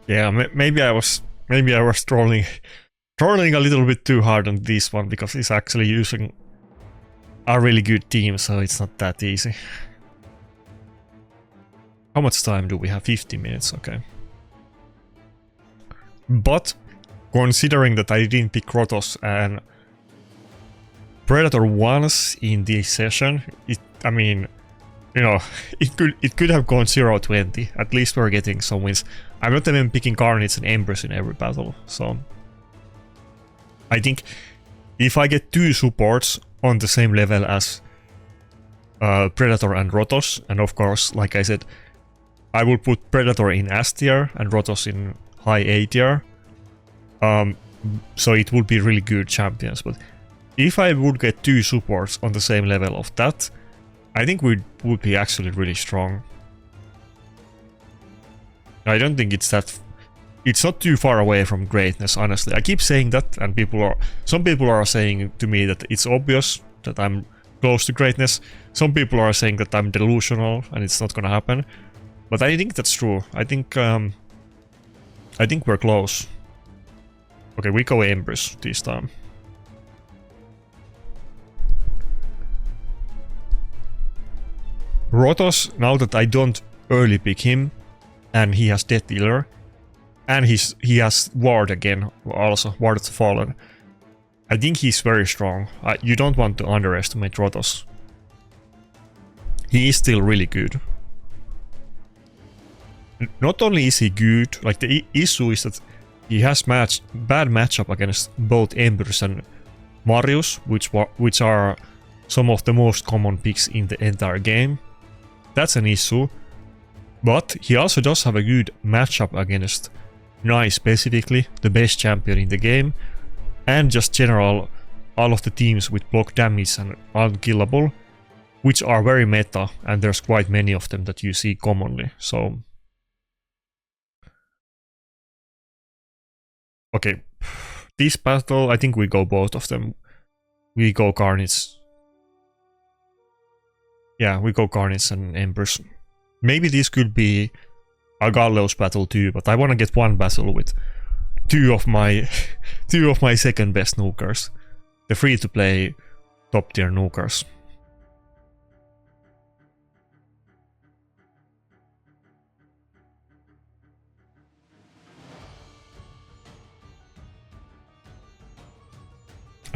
Yeah, maybe I was trolling a little bit too hard on this one, because he's actually using a really good team, so it's not that easy. How much time do we have? 50 minutes, okay. But considering that I didn't pick Krotos and Predator once in this session, I mean, you know, it could have gone 0-20. At least we're getting some wins. I'm not even picking Carnage and Embers in every battle, so I think if I get 2 supports on the same level as Predator and Rotos, and of course, like I said, I will put Predator in S tier and Rotos in high A tier, so it would be really good champions. But if I would get 2 supports on the same level of that, I think we would be actually really strong. I don't think it's that... It's not too far away from greatness, honestly. I keep saying that, and some people are saying to me that it's obvious that I'm close to greatness. Some people are saying that I'm delusional and it's not gonna happen. But I think that's true. I think we're close. Okay, we go Embers this time. Rotos, now that I don't early pick him, and he has Death Dealer, and he has Ward again, also, Ward of the Fallen. I think he's very strong. You don't want to underestimate Rotos. He is still really good. Not only is he good, like the issue is that he has bad matchup against both Embers and Marius, which are some of the most common picks in the entire game. That's an issue. But he also does have a good matchup against Nai specifically, the best champion in the game, and just general all of the teams with block damage and unkillable, which are very meta, and there's quite many of them that you see commonly, so... Okay, this battle, I think we go both of them. We go Carnage. Yeah, we go Carnage and Embers. Maybe this could be a Gallows battle too, but I want to get one battle with two of my second best nukers. The free-to-play top-tier nukers.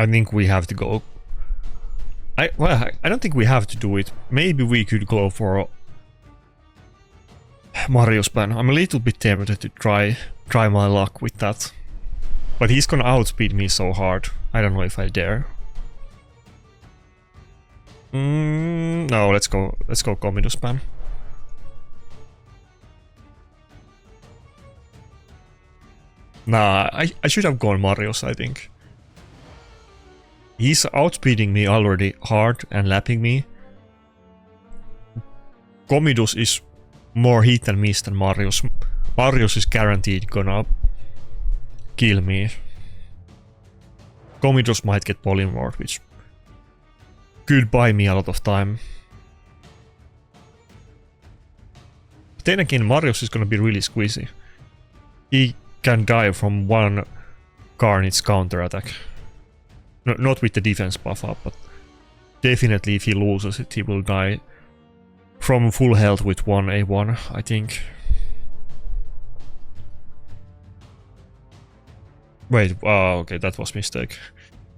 I think we have to go. I don't think we have to do it. Maybe we could go for Mario's ban. I'm a little bit tempted to try my luck with that. But he's gonna outspeed me so hard. I don't know if I dare. No, let's go Commodus ban. Nah, I should have gone Marios, I think. He's outspeeding me already hard and lapping me. Commodus is more hit and miss than Marius. Marius is guaranteed gonna kill me. Commodus might get polymorph, which could buy me a lot of time. But then again, Marius is gonna be really squeezy. He can die from one Carnage counter attack. No, not with the defense buff up, but definitely if he loses it, he will die from full health with one A1, I think. Wait, okay, that was a mistake.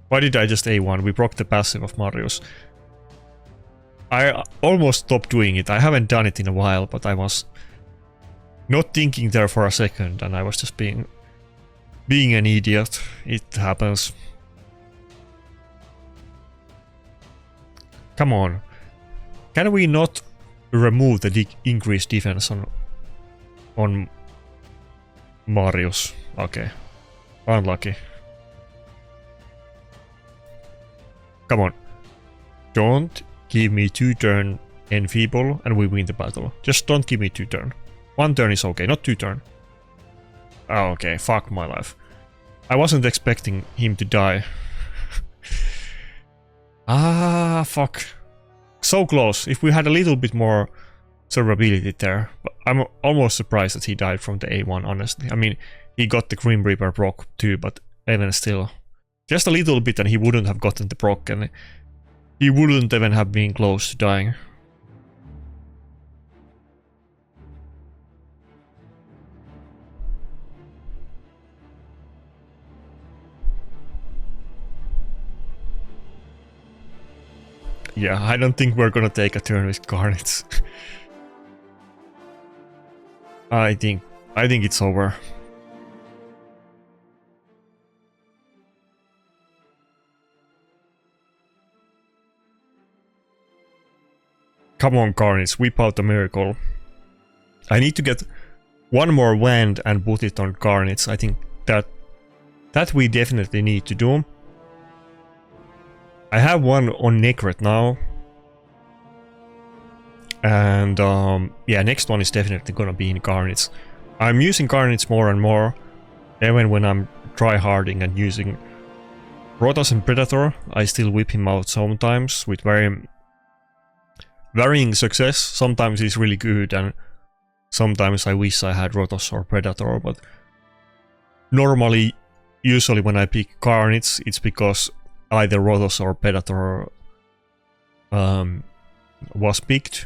Why did I just A1? We broke the passive of Marius. I almost stopped doing it. I haven't done it in a while, but I was not thinking there for a second, and I was just being an idiot. It happens. Come on. Can we not remove the increased defense on Marius? Okay. Unlucky. Come on. Don't give me 2 turn enfeeble and we win the battle. Just don't give me 2 turn. 1 turn is okay, not 2 turn. Oh, okay, fuck my life. I wasn't expecting him to die. Ah, fuck. So close. If we had a little bit more survivability there. But I'm almost surprised that he died from the A1, honestly. I mean, he got the Grim Reaper proc too, but even still. Just a little bit and he wouldn't have gotten the proc and he wouldn't even have been close to dying. Yeah, I don't think we're gonna take a turn with Garnets. I think it's over. Come on, Garnets, whip out the miracle. I need to get one more wand and put it on Garnets. I think that we definitely need to do. I have one on Necrret now. And yeah, next one is definitely gonna be in Garnets. I'm using Garnets more and more, even when I'm tryharding and using Protoss and Predator. I still whip him out sometimes with varying success. Sometimes he's really good and sometimes I wish I had Protoss or Predator, but normally, usually when I pick Garnets, it's because either Protoss or Predator was picked.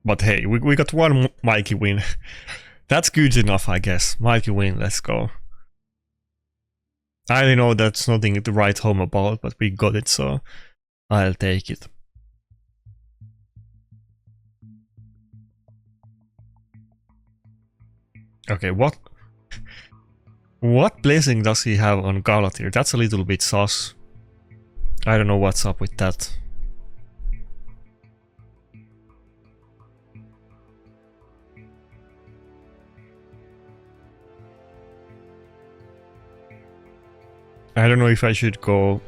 But hey, we got one Mikey win. That's good enough, I guess. Mikey win, let's go. I know that's nothing to write home about, but we got it, so I'll take it. Okay, what blessing does he have on Galatir? That's a little bit sus. I don't know what's up with that. I don't know if I should go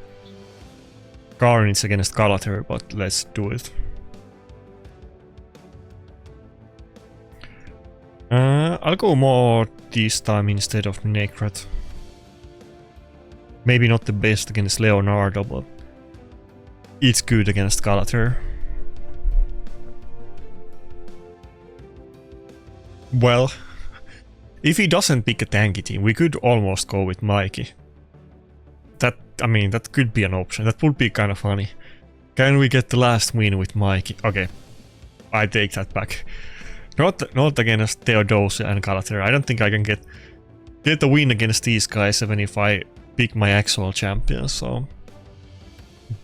Garnets against Galatir, but let's do it. I'll go more this time instead of Necrret. Maybe not the best against Leonardo, but it's good against Galatir. Well, if he doesn't pick a tanky team, we could almost go with Mikey. I mean, that could be an option. That would be kind of funny. Can we get the last win with Mikey? Okay, I take that back. Not against Theodosia and Galatir. I don't think I can get a win against these guys even if I pick my actual champion. So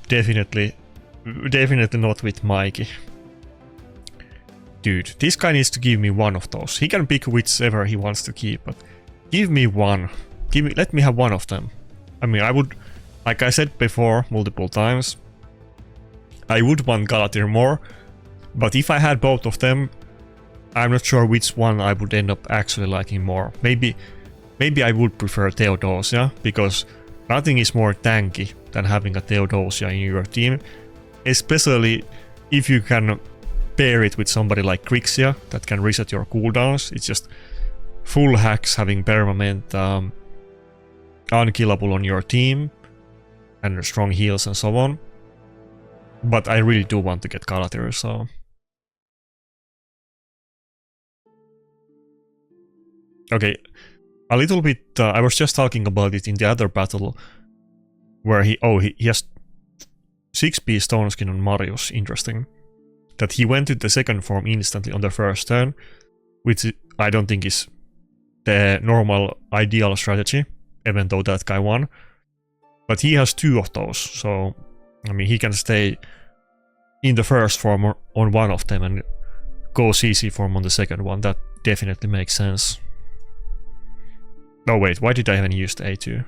definitely not with Mikey. Dude, this guy needs to give me one of those. He can pick whichever he wants to keep, but give me one. Let me have one of them. I mean, I would, like I said before multiple times, I would want Galatir more, but if I had both of them, I'm not sure which one I would end up actually liking more. Maybe I would prefer Theodosia, because nothing is more tanky than having a Theodosia in your team, especially if you can pair it with somebody like Grixia that can reset your cooldowns. It's just full hacks having permanent unkillable on your team and strong heals and so on. But I really do want to get Galatir, so okay, a little bit, I was just talking about it in the other battle where he has 6p stone skin on Marius. Interesting that he went to the second form instantly on the first turn, which I don't think is the normal ideal strategy, even though that guy won. But he has 2 of those, so I mean he can stay in the first form on one of them and go CC form on the second one. That definitely makes sense. Oh wait, why did I even use the A2?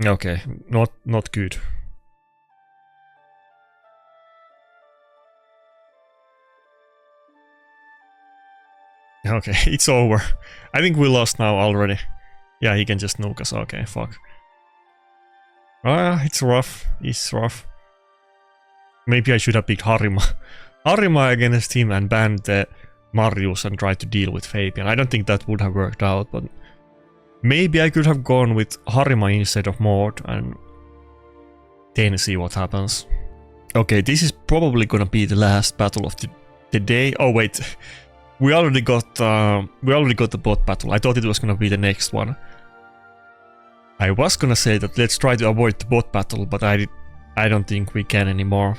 Okay, not good. Okay, it's over. I think we lost now already. Yeah, he can just nuke us. Okay, fuck. It's rough. It's rough. Maybe I should have picked Harima. Harima against him and banned the Marius and tried to deal with Fabian. I don't think that would have worked out, but maybe I could have gone with Harima instead of Mord and then see what happens. Okay, this is probably gonna be the last battle of the day. Oh wait, We already got the bot battle. I thought it was gonna be the next one. I was gonna say that let's try to avoid the bot battle, but I don't think we can anymore.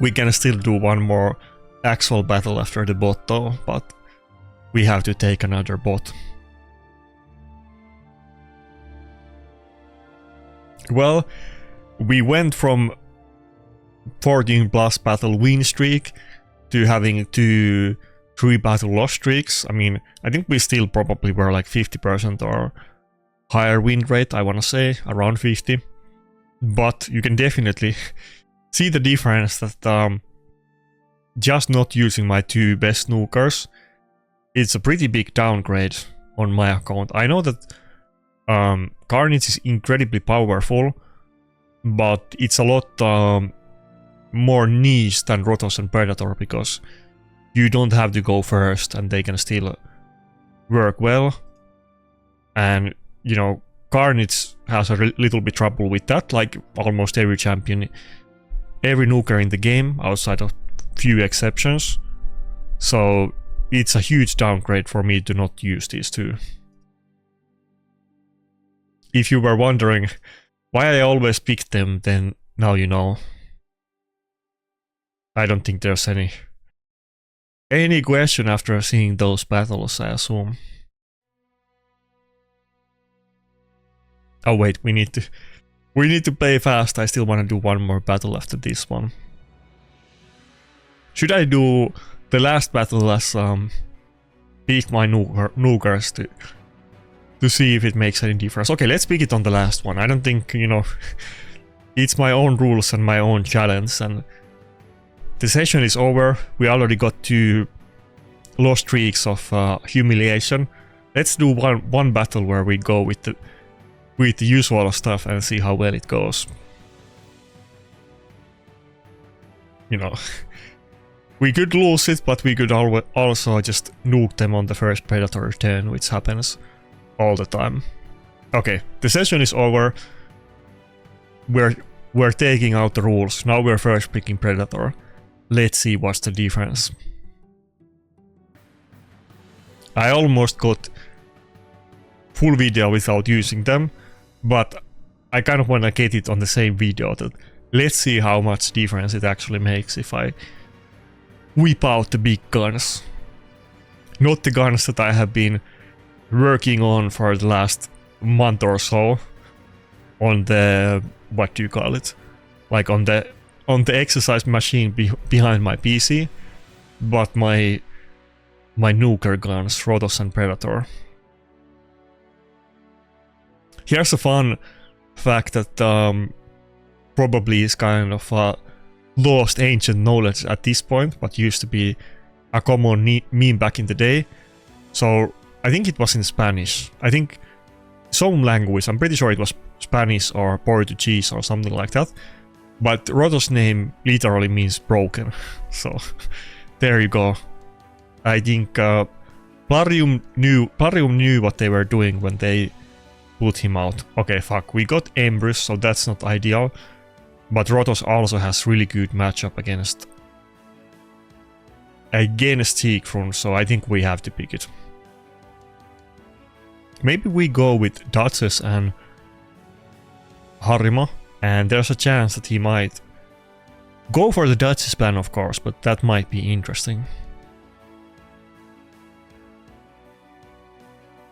We can still do one more actual battle after the bot though, but we have to take another bot. Well, we went from 14 plus battle win streak to having 3 battle loss streaks. I mean, I think we still probably were like 50% or higher win rate, I wanna say, around 50. But you can definitely see the difference that just not using my 2 best snookers, it's a pretty big downgrade on my account. I know that Carnage is incredibly powerful, but it's a lot more niche than Rotos and Predator because you don't have to go first and they can still work well. And, you know, Carnage has a little bit trouble with that, like almost every champion, every nuker in the game, outside of few exceptions. So it's a huge downgrade for me to not use these 2. If you were wondering why I always pick them, then now you know. I don't think there's any question after seeing those battles, I assume. Oh wait, we need to play fast. I still want to do one more battle after this one. Should I do the last battle as pick my nukers to see if it makes any difference? Okay, let's pick it on the last one. I don't think, you know, it's my own rules and my own challenge, and the session is over. We already got 2 lost streaks of humiliation. Let's do one battle where we go with the usual stuff and see how well it goes. You know, we could lose it, but we could also just nuke them on the first Predator turn, which happens all the time. Okay, the session is over. We're taking out the rules. Now we're first picking Predator. Let's see what's the difference. I almost got full video without using them, but I kind of want to get it on the same video. That let's see how much difference it actually makes if I whip out the big guns. Not the guns that I have been working on for the last month or so on the, what do you call it, like on the exercise machine behind my PC, but my nuker guns, Rotos and Predator. Here's a fun fact that probably is kind of lost ancient knowledge at this point, but used to be a common meme back in the day. So I think it was in Spanish. I think some language, I'm pretty sure it was Spanish or Portuguese or something like that. But Rotos' name literally means broken. So there you go. I think Plarium knew what they were doing when they put him out. Okay, fuck, we got Ember, so that's not ideal. But Rotos also has really good matchup against Siegfried, so I think we have to pick it. Maybe we go with Duchess and Harima, and there's a chance that he might go for the Duchess ban, of course, but that might be interesting.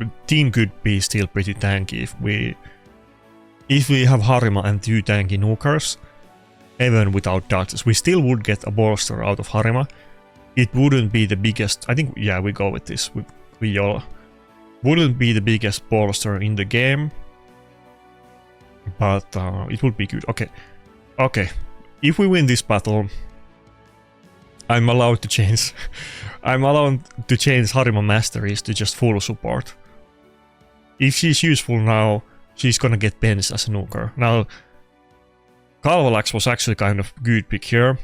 The team could be still pretty tanky if we have Harima and 2 tanky nukers, even without Duchess. We still would get a bolster out of Harima. It wouldn't be the biggest, I think, yeah, we go with this. We all wouldn't be the biggest bolster in the game, but it would be good. Okay. If we win this battle, I'm allowed to change. I'm allowed to change Harima Masteries to just full support. If she's useful now, she's gonna get benched as a nuker. Now, Kalvalax was actually kind of good pick here.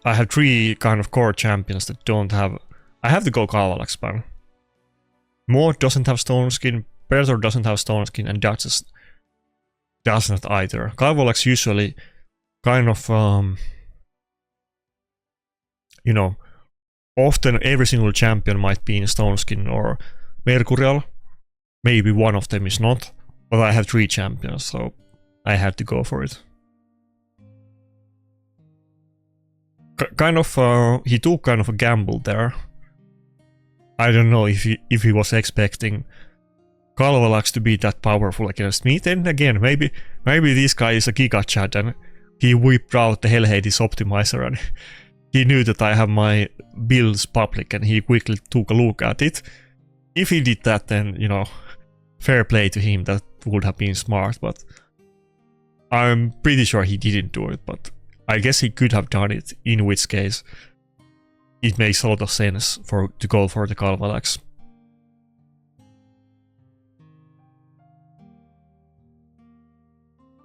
I have 3 kind of core champions that don't have. I have to go Kalvalax ban. Maud doesn't have Stone Skin, Predator doesn't have Stone Skin, and Duchess does not either. Kalvalax usually kind of, you know, often every single champion might be in Stone Skin or Mercurial. Maybe one of them is not, but I have 3 champions, so I had to go for it. He took kind of a gamble there. I don't know if he was expecting Kalvalax to be that powerful against me. Then again, maybe this guy is a Giga Chad and he whipped out the Hell Hades optimizer and he knew that I have my builds public and he quickly took a look at it. If he did that, then, you know, fair play to him, that would have been smart, but I'm pretty sure he didn't do it, but I guess he could have done it, in which case it makes a lot of sense to go for the Kalvalax.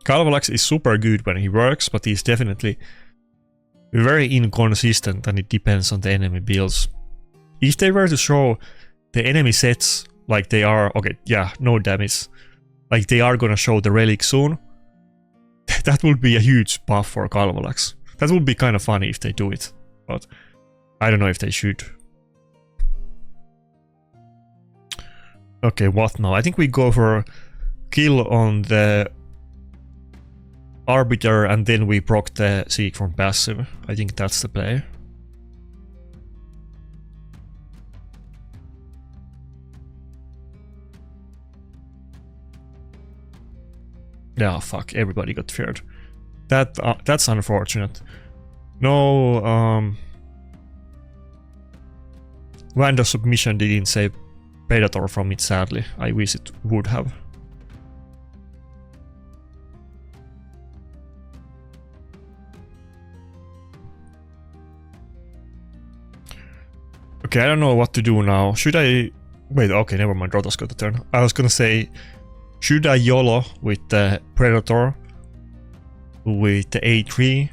Kalvalax is super good when he works, but he's definitely very inconsistent and it depends on the enemy builds. If they were to show the enemy sets like they are, okay, yeah, no damage, like they are gonna show the relic soon, that would be a huge buff for Kalvalax. That would be kind of funny if they do it, but I don't know if they should. Okay, what now? I think we go for kill on the Arbiter and then we proc the Seek from passive. I think that's the play. Yeah, fuck, everybody got feared. That's unfortunate. No, Vanda submission didn't save Predator from it, sadly. I wish it would have. Okay, I don't know what to do now. Should I... Wait, okay, never mind, Rota's got the turn. I was gonna say, should I YOLO with the Predator with the A3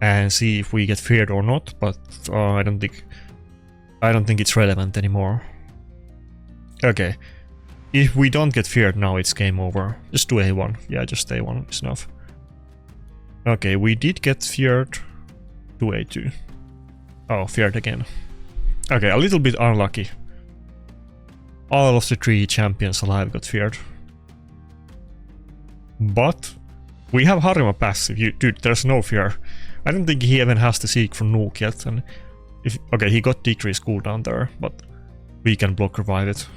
and see if we get feared or not, but I don't think it's relevant anymore. Okay, if we don't get feared now, it's game over. Just do A1. Yeah, just A1 is enough. Okay, we did get feared. Do A2. Oh, feared again. Okay, a little bit unlucky. All of the 3 champions alive got feared. But we have Harima passive. Dude, there's no fear. I don't think he even has to seek for nuke yet. And okay, he got decreased cooldown there, but we can block revive it.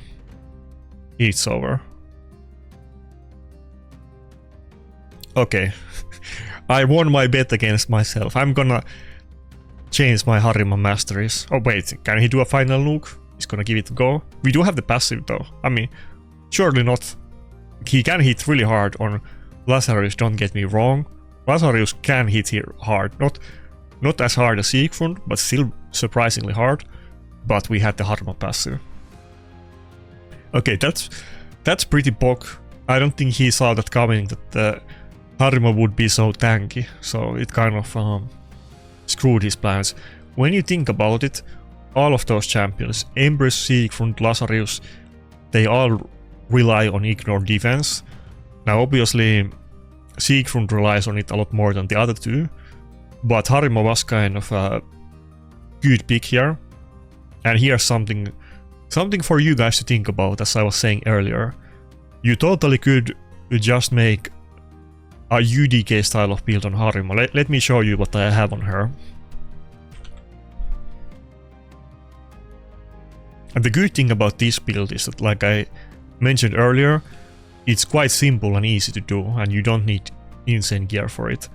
It's over. Okay, I won my bet against myself. I'm gonna change my Harima masteries. Oh wait, can he do a final nuke? He's gonna give it a go. We do have the passive though. I mean, surely not. He can hit really hard on Lazarus, don't get me wrong. Lazarus can hit here hard. Not as hard as Siegfried, but still surprisingly hard. But we had the Harima passive. Okay, that's pretty bog. I don't think he saw that coming, that the Harima would be so tanky. So it kind of screwed his plans. When you think about it, all of those champions, Ember, Siegfried, Lazarus, they all rely on ignore defense. Now obviously Siegfried relies on it a lot more than the other 2, but Harima was kind of a good pick here. And here's something for you guys to think about, as I was saying earlier. You totally could just make a UDK style of build on Harima. Let me show you what I have on her. And the good thing about this build is that, like I mentioned earlier, it's quite simple and easy to do, and you don't need insane gear for it.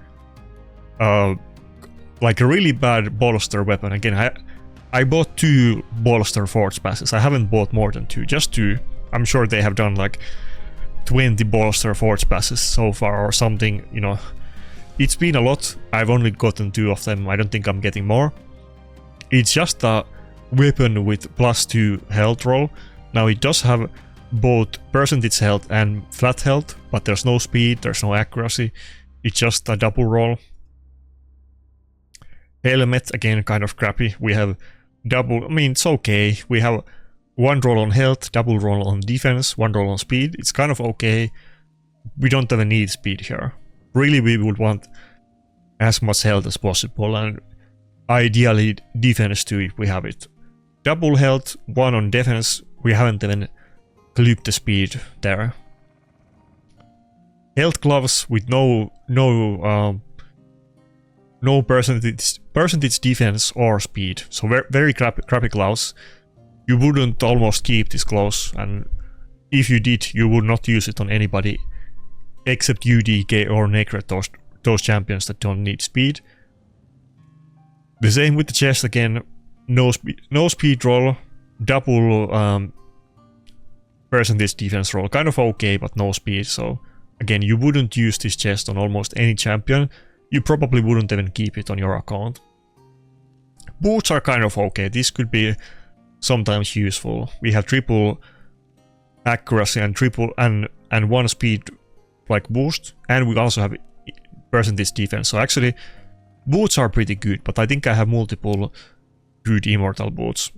Like a really bad bolster weapon. Again, I bought 2 bolster forge passes. I haven't bought more than 2, just 2. I'm sure they have done like 20 bolster forge passes so far or something, you know. It's been a lot. I've only gotten 2 of them. I don't think I'm getting more. It's just a weapon with +2 health roll. Now it does have both percentage health and flat health, but there's no speed, there's no accuracy. It's just a double roll. Helmet, again, kind of crappy. We have double, I mean, it's okay. We have 1 roll on health, double roll on defense, 1 roll on speed. It's kind of okay. We don't even need speed here. Really, we would want as much health as possible, and ideally defense too if we have it. Double health, 1 on defense, we haven't even clipped the speed there. Health gloves with no percentage defense or speed, so very crappy gloves. You wouldn't almost keep this close, and if you did, you would not use it on anybody except UDK or Necrret, those champions that don't need speed. The same with the chest again, no speed roll, double percentage defense roll, kind of okay but no speed, so again you wouldn't use this chest on almost any champion. You probably wouldn't even keep it on your account. Boots are kind of okay, this could be sometimes useful. We have triple accuracy and triple and 1 speed like boost, and we also have percentage defense, so actually boots are pretty good, but I think I have multiple good immortal boots.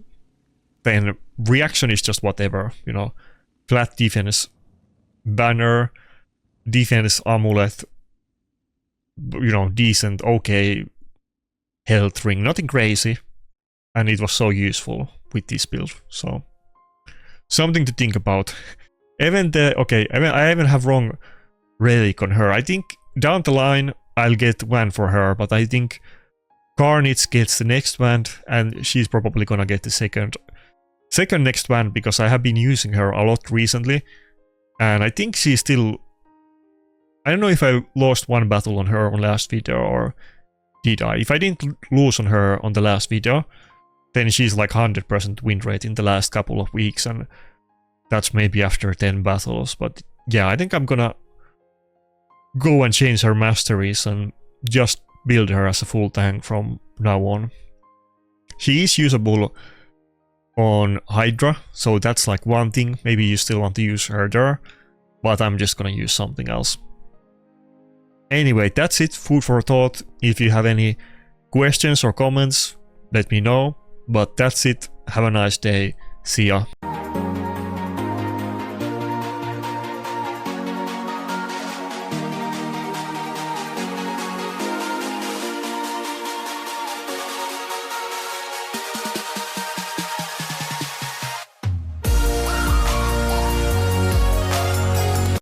Then reaction is just whatever, you know, flat defense, banner, defense amulet, you know, decent, okay health ring, nothing crazy, and it was so useful with this build, so something to think about. Even I even have wrong relic on her. I think down the line I'll get one for her, but I think Carnage gets the next one, and she's probably gonna get the second next one, because I have been using her a lot recently, and I think she's still... I don't know if I lost one battle on her on last video, or did I? If I didn't lose on her on the last video, then she's like 100% win rate in the last couple of weeks, and that's maybe after 10 battles, but yeah, I think I'm gonna go and change her masteries and just build her as a full tank from now on. She is usable on Hydra, so that's like one thing. Maybe you still want to use her there, but I'm just gonna use something else. Anyway, that's it, food for thought. If you have any questions or comments, let me know. But that's it, have a nice day, see ya.